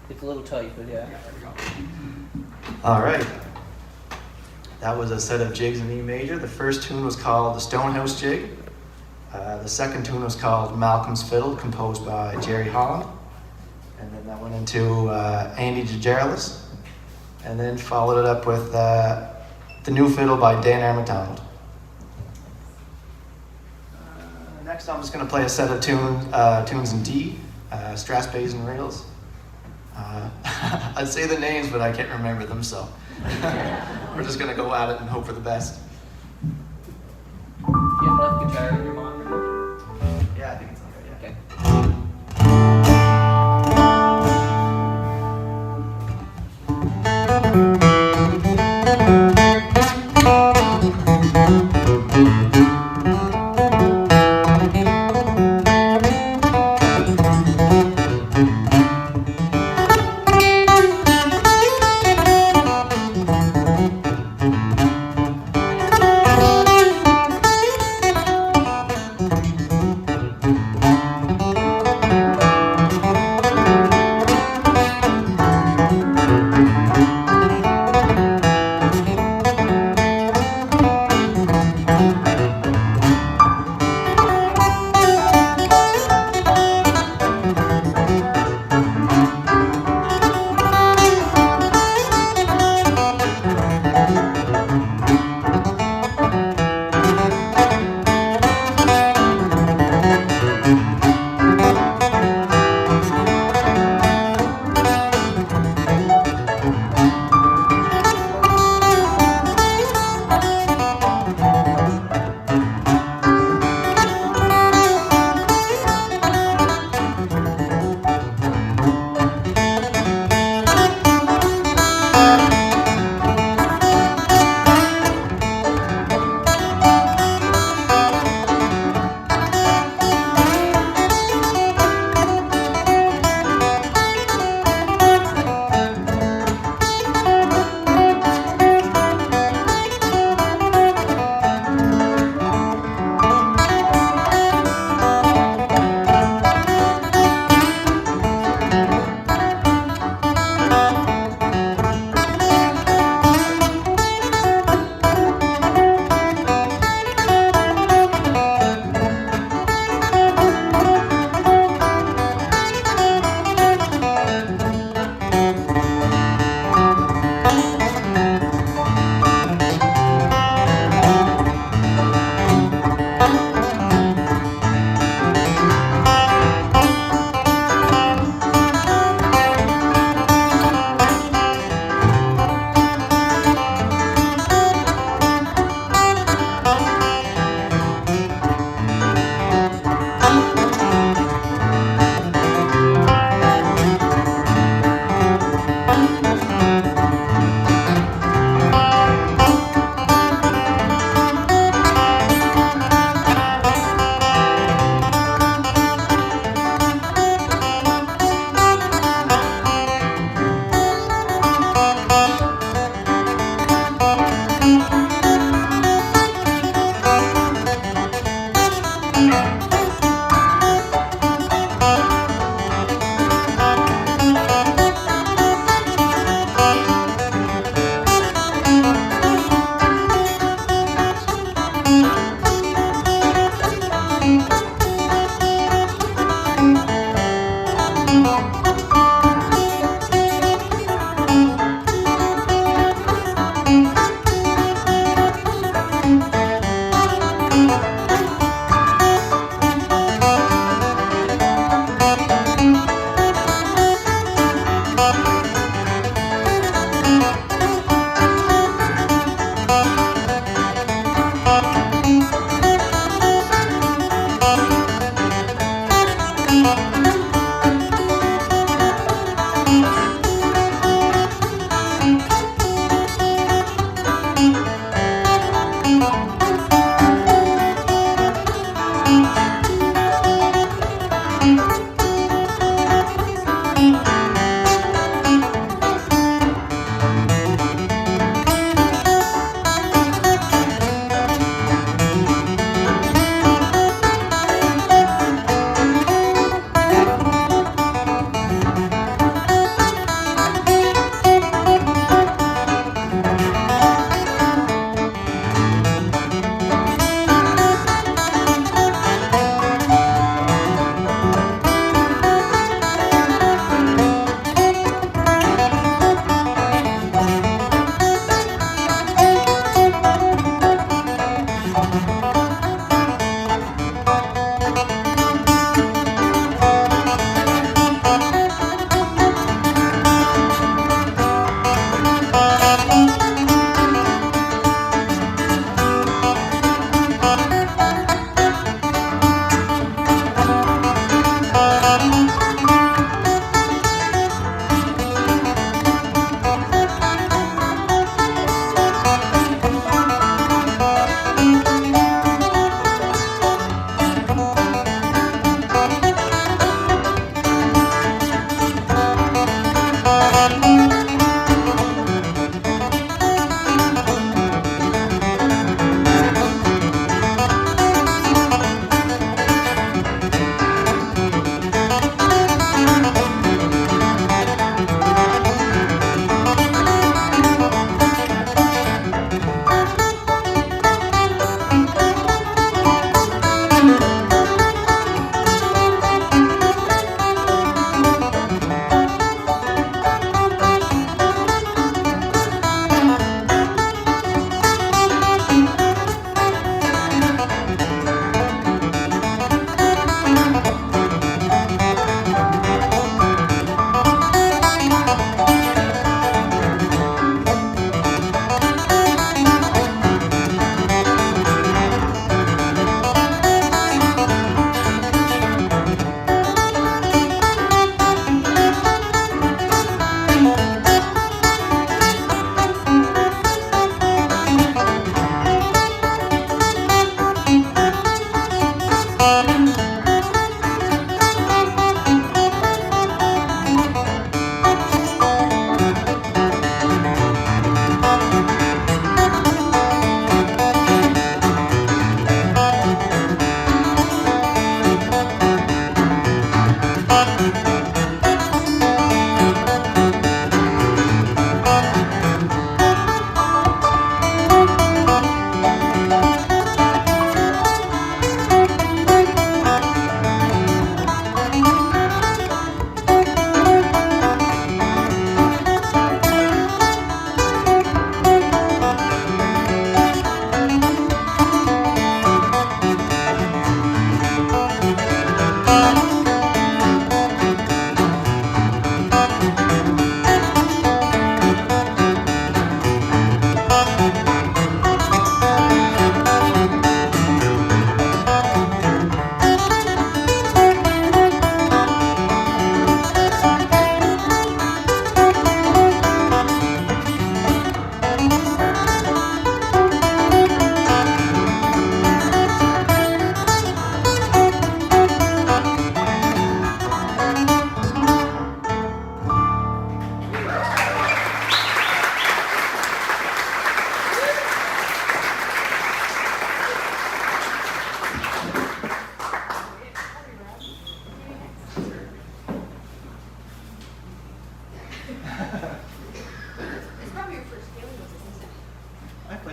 It's a little tight, but yeah. All right. That was a set of jigs in E major. The first tune was called the Stonehouse Jig. The second tune was called Malcolm's Fiddle, composed by Jerry Holland. And then that went into Andy DeGerlis. And then followed it up with The New Fiddle by Dan R. McDonald. Next, I'm just going to play a set of tunes in D, Strass, Bays, and Rails. I'd say the names, but I can't remember them, so we're just going to go at it and hope for the best. Do you have enough guitar in your monitor? Yeah, I think it's all right, yeah. Okay.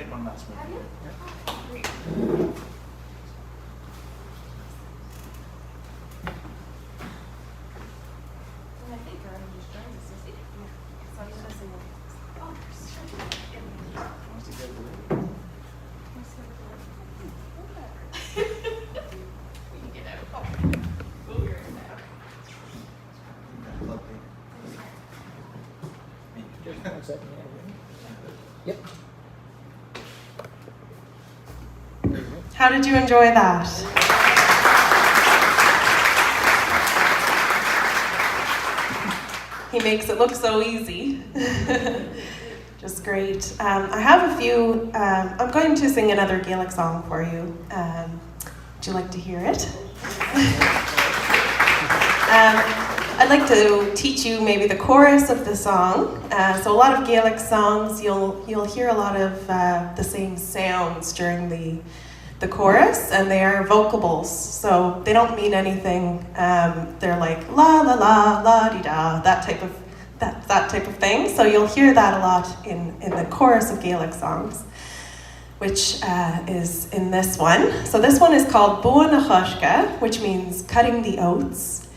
take one last one. How did you enjoy that? He makes it look so easy. Just great. I have a few, I'm going to sing another Gaelic song for you. Would you like to hear it? I'd like to teach you maybe the chorus of the song. So a lot of Gaelic songs, you'll hear a lot of the same sounds during the chorus, and they are vocables, so they don't mean anything. They're like la la la la di da, that type of thing. So you'll hear that a lot in the chorus of Gaelic songs, which is in this one. So this one is called Boa na Choisce, which means cutting the oats.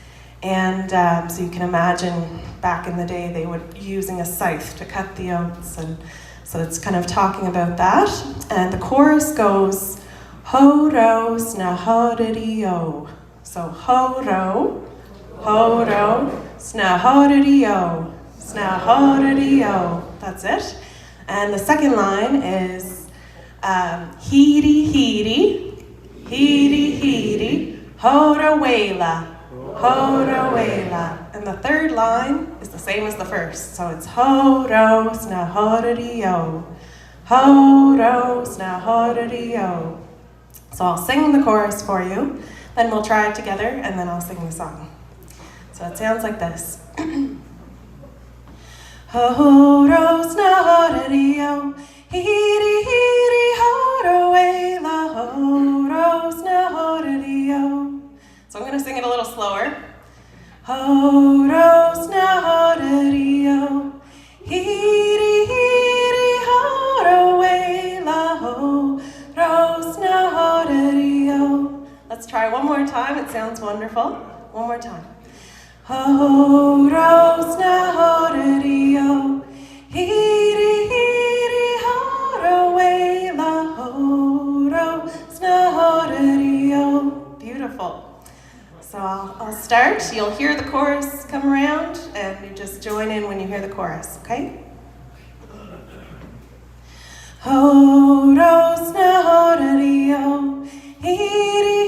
And so you can imagine back in the day they would be using a scythe to cut the oats, and so it's kind of talking about that. And the chorus goes, ho-ro, sna ho-di-di-o. So ho-ro, sna ho-di-di-o, sna ho-di-di-o. That's it. And the second line is hiri, ho-ro-wela, ho-ro-wela. And the third line is the same as the first. So it's ho-ro, sna ho-di-di-o, ho-ro, sna ho-di-di-o. So I'll sing the chorus for you, then we'll try it together, and then I'll sing the song. So it sounds like this. Ho-ro, sna ho-di-di-o, hiri, ho-ro-wela, ho-ro, sna ho-di-di-o. So I'm going to sing it a little slower. Ho-ro, sna ho-di-di-o, hiri, ho-ro-wela, ho-ro, sna ho-di-di-o. Let's try one more time. It sounds wonderful. One more time. Ho-ro, sna ho-di-di-o, hiri, ho-ro-wela, ho-ro, sna ho-di-di-o. Beautiful. So I'll start. You'll hear the chorus come around, and you just join in when you hear the chorus, okay? Ho-ro, sna ho-di-di-o, hiri,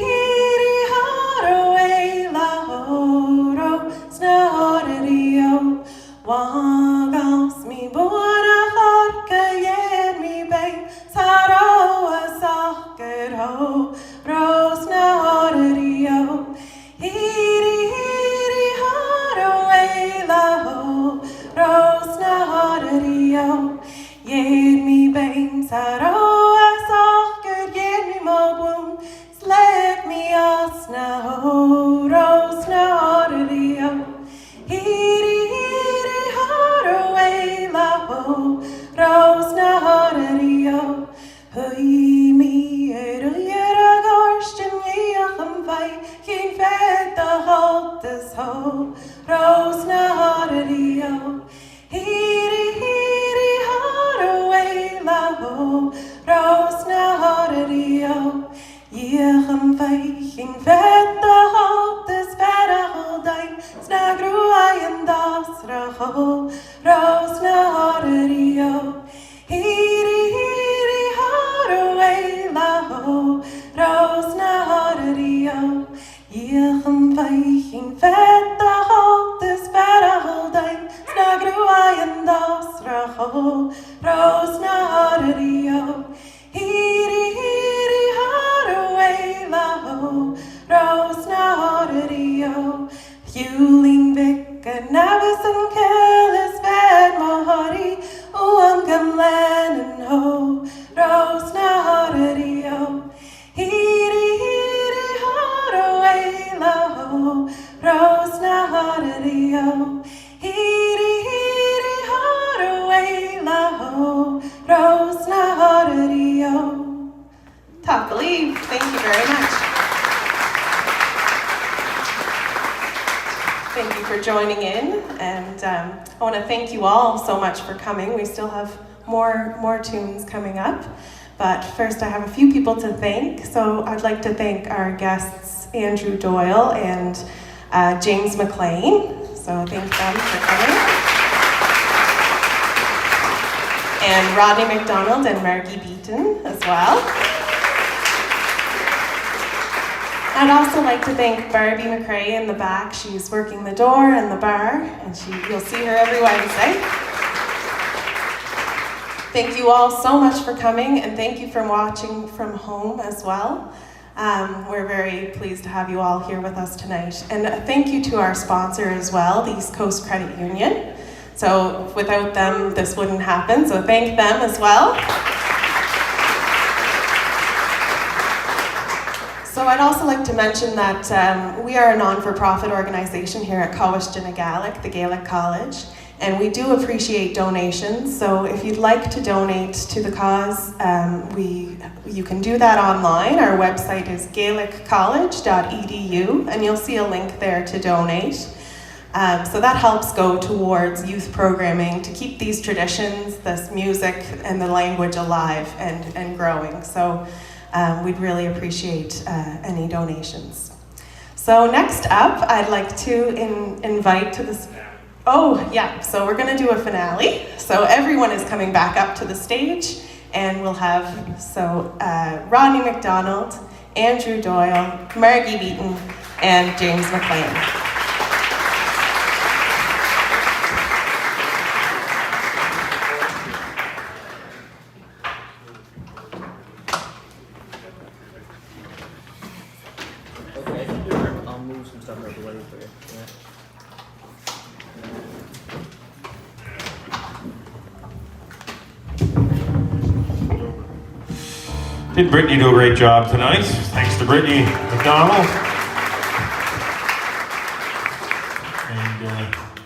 ho-ro-wela, ho-ro, sna ho-di-di-o. Wagans mi buona harka yen mi bang, saro a socket ho-ro, sna ho-di-di-o. Hiri, ho-ro-wela, ho-ro, sna ho-di-di-o. Yen mi bang, saro a socket, yen mi mo boom, sled me a sna ho-ro, sna ho-di-di-o. Hiri, ho-ro-wela, ho-ro, sna ho-di-di-o. Hui mi yera gorstin yiacham vai, kin fed the halt this ho-ro, sna ho-di-di-o. Hiri, ho-ro-wela, ho-ro, sna ho-di-di-o. Yiacham vai, kin fed the halt this fed a holdain, sna gruai and dasra ho-ro, sna ho-di-di-o. Hiri, ho-ro-wela, ho-ro, sna ho-di-di-o. Yiacham vai, kin fed the halt this fed a holdain, sna gruai and dasra ho-ro, sna ho-di-di-o. Hiri, ho-ro-wela, ho-ro, sna ho-di-di-o. Hewling Vic and Navis and Kellis fed Mahari, Uangam Lennon ho-ro, sna ho-di-di-o. Hiri, ho-ro-wela, ho-ro, sna ho-di-di-o. Hiri, ho-ro-wela, ho-ro, sna ho-di-di-o. for joining in, and I want to thank you all so much for coming. We still have more tunes coming up, but first I have a few people to thank. So I'd like to thank our guests Andrew Doyle and James McLean. So thank them for coming. And Rodney McDonald and Margie Beaton as well. I'd also like to thank Barbie McRae in the back. She's working the door and the bar, and you'll see her every Wednesday. Thank you all so much for coming, and thank you for watching from home as well. We're very pleased to have you all here with us tonight. And thank you to our sponsor as well, the East Coast Credit Union. So without them, this wouldn't happen, so thank them as well. So I'd also like to mention that we are a non-for-profit organization here at Cowiston Gaelic, the Gaelic College, and we do appreciate donations. So if you'd like to donate to the cause, you can do that online. Our website is gaeliccollege.edu, and you'll see a link there to donate. So that helps go towards youth programming to keep these traditions, this music, and the language alive and growing. So we'd really appreciate any donations. So next up, I'd like to invite to this. Oh yeah, so we're gonna do a finale. So everyone is coming back up to the stage, and we'll have Rodney McDonald, Andrew Doyle, Margie Beaton, and James McLean. I'll move some stuff out of the way for you. Yeah. Did Brittany do a great job tonight? Thanks to Brittany McDonald.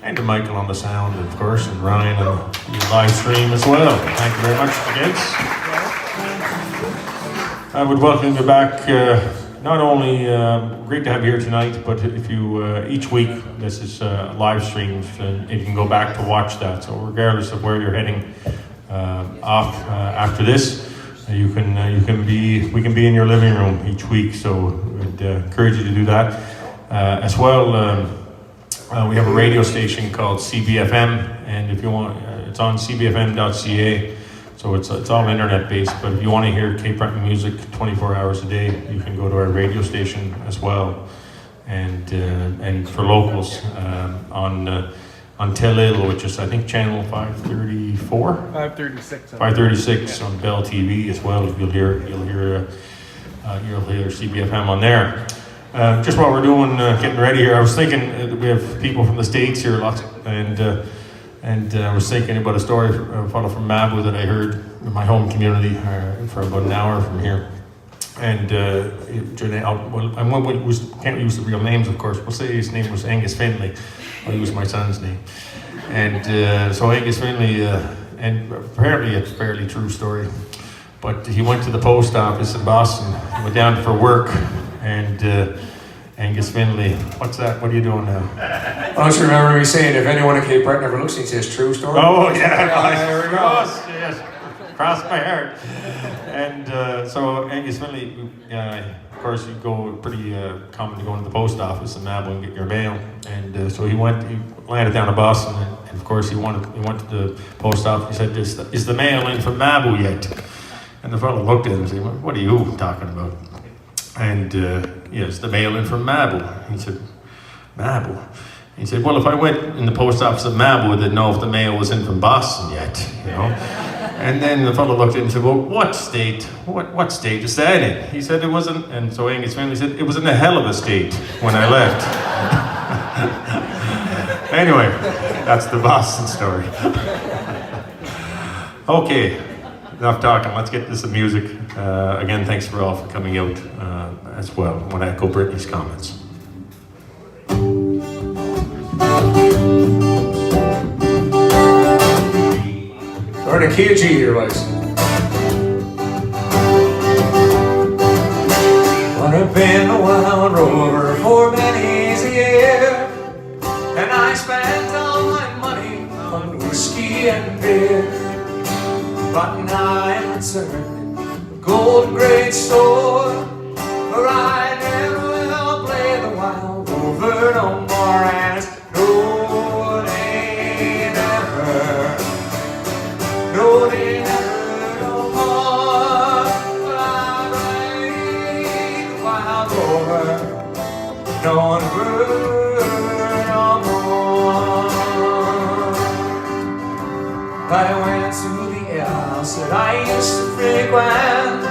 And to Michael on the sound, of course, and Ryan on the live stream as well. Thank you very much, gents. I would welcome you back. Not only great to have you here tonight, but if you each week this is live streams, and you can go back to watch that. So regardless of where you're heading off after this, we can be in your living room each week. So I'd encourage you to do that as well. We have a radio station called CBFM, and if you want, it's on cbfm.ca. So it's all internet based, but if you want to hear Cape Breton music 24 hours a day, you can go to our radio station as well. And for locals on Ceilidh, which is I think channel 534, 536 on Bell TV as well. You'll hear CBFM on there. Just while we're getting ready here, I was thinking that we have people from the States here, lots, and I was thinking about a story of a fellow from Mabu that I heard in my home community for about an hour from here. And can't use the real names, of course. We'll say his name was Angus Finlay. I'll use my son's name. And so Angus Finlay, and apparently it's a fairly true story, but he went to the post office in Boston, went down for work, and Angus Finlay, what's that? What are you doing now? I just remember me saying, if anyone in Cape Breton ever looks, he says true story. Oh yeah, there we go. Yes, cross my heart. And so Angus Finlay, of course, you go pretty common to go into the post office in Mabu and get your mail. And so he landed down in Boston, and of course he went to the post office. He said, "Is the mail in from Mabu yet?" And the fellow looked at him and said, "What are you talking about?" And yes, the mail in from Mabu. He said, "Mabu?" He said, "Well, if I went in the post office of Mabu, they'd know if the mail was in from Boston yet, you know." And then the fellow looked at him and said, "Well, what state? What state is that in?" He said, "It wasn't." And so Angus Finlay said, "It was in a hell of a state when I left." Anyway, that's the Boston story. Okay, enough talking. Let's get to some music. Again, thanks for all for coming out as well. I want to echo Brittany's comments. We're in a key of G here, boys. But I've been a wild rover for many a year, and I I spent all my money on whiskey and beer. But now I'm returned to the Golden Great Store, where I never will play the wild rover no more. And it's no day never, no day never no more. But I ride the wild rover, no never no more. I went to the alehouse that I used to frequent,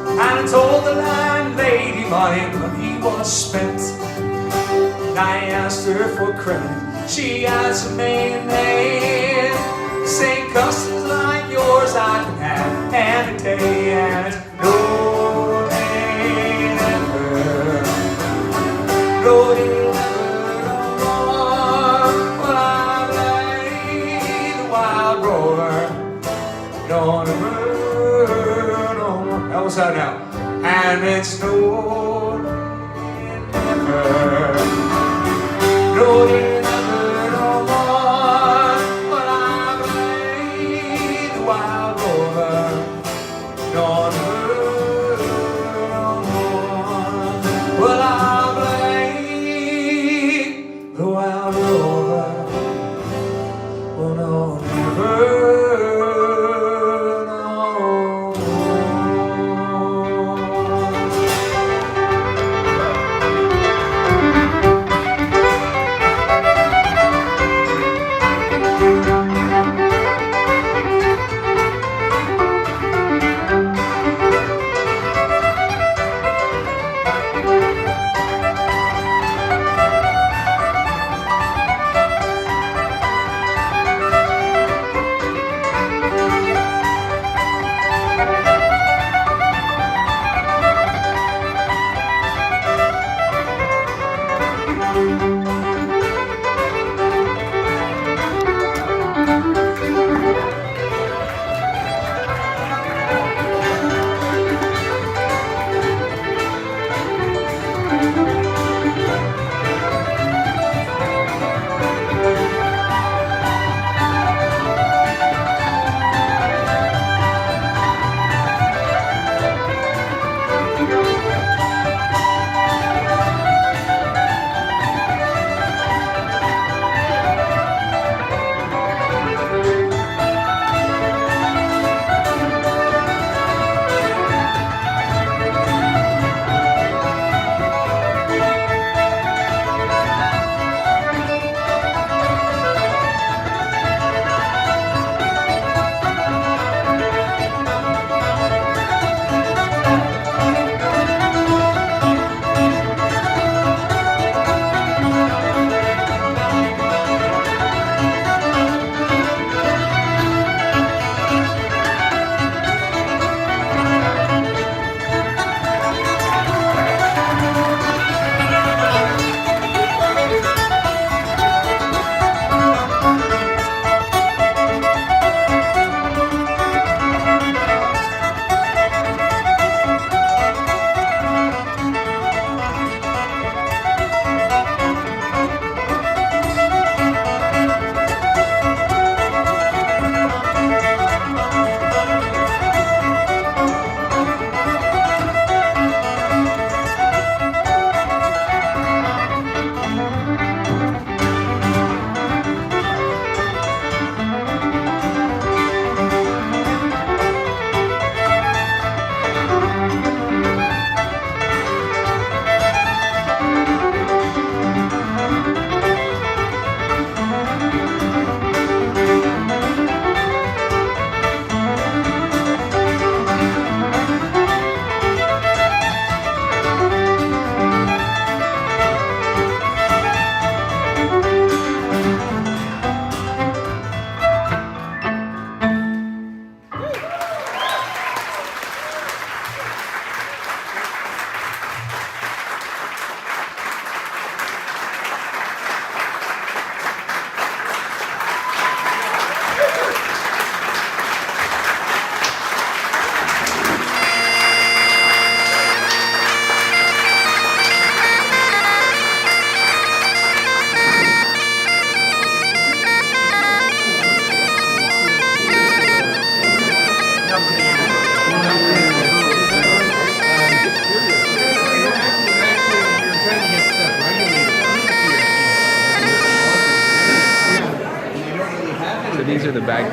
and I told the landlady my money was spent. And I asked her for credit, she answered me nay. Same customs like yours I can have any day. And it's no day never, no day never no more. Well, I play the wild rover, no never no more. How was that now? And it's no never, no never no more. But I play the wild rover, no never no more. Well, I play the wild rover, oh no never.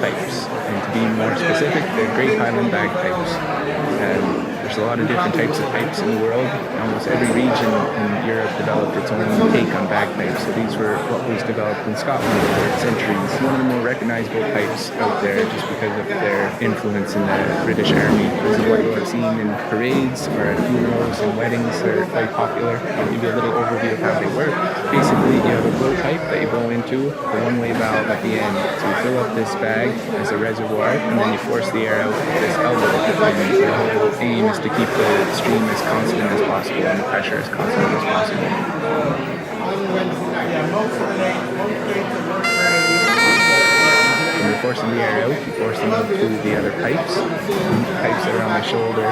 bagpipes, and to be more specific, the Great Highland bagpipes. There's a lot of different types of pipes in the world. Almost every region in Europe developed its own take on bagpipes. So these were what was developed in Scotland over centuries. One of the more recognizable pipes out there just because of their influence in the British Army. This is what you'll have seen in parades or at funerals and weddings. They're quite popular. I'll give you a little overview of how they work. Basically, you have a blowpipe that you blow into the one-way valve at the end. So you fill up this bag as a reservoir, and then you force the air out with this elbow. And the whole aim is to keep the stream as constant as possible and the pressure as constant as possible. When you're forcing the air out, you force them out through the other pipes. The pipes that are on my shoulder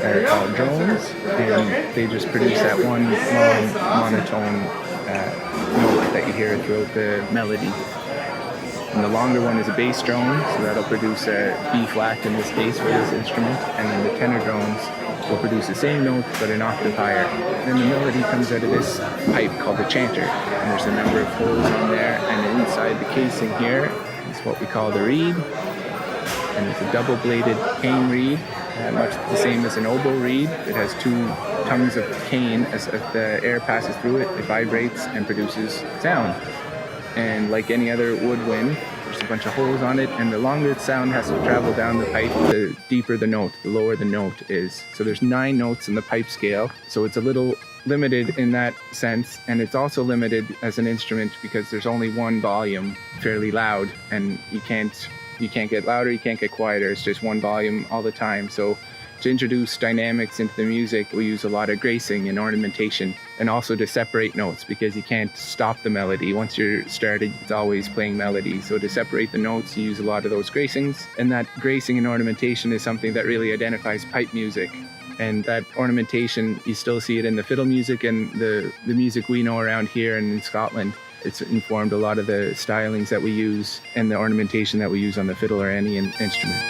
are called drones, and they just produce that one long monotone note that you hear throughout the melody. And the longer one is a bass drone, so that'll produce a B flat in this case for this instrument, and then the tenor drones will produce the same note but an octave higher. Then the melody comes out of this pipe called the chanter, and there's a number of holes on there, and inside the casing here is what we call the reed, and it's a double-bladed cane reed, much the same as an oboe reed. It has two tongues of cane. As the air passes through it, it vibrates and produces sound. And like any other woodwind, there's a bunch of holes on it, and the longer the sound has to travel down the pipe, the deeper the note, the lower the note is. So there's 9 notes in the pipe scale, so it's a little limited in that sense, and it's also limited as an instrument because there's only one volume, fairly loud, and you can't get louder, you can't get quieter, it's just one volume all the time. So to introduce dynamics into the music, we use a lot of gracing and ornamentation, and also to separate notes because you can't stop the melody. Once you're started, it's always playing melody. So to separate the notes, you use a lot of those gracings, and that gracing and ornamentation is something that really identifies pipe music. And that ornamentation, you still see it in the fiddle music and the music we know around here and in Scotland. It's informed a lot of the stylings that we use and the ornamentation that we use on the fiddle or any instrument.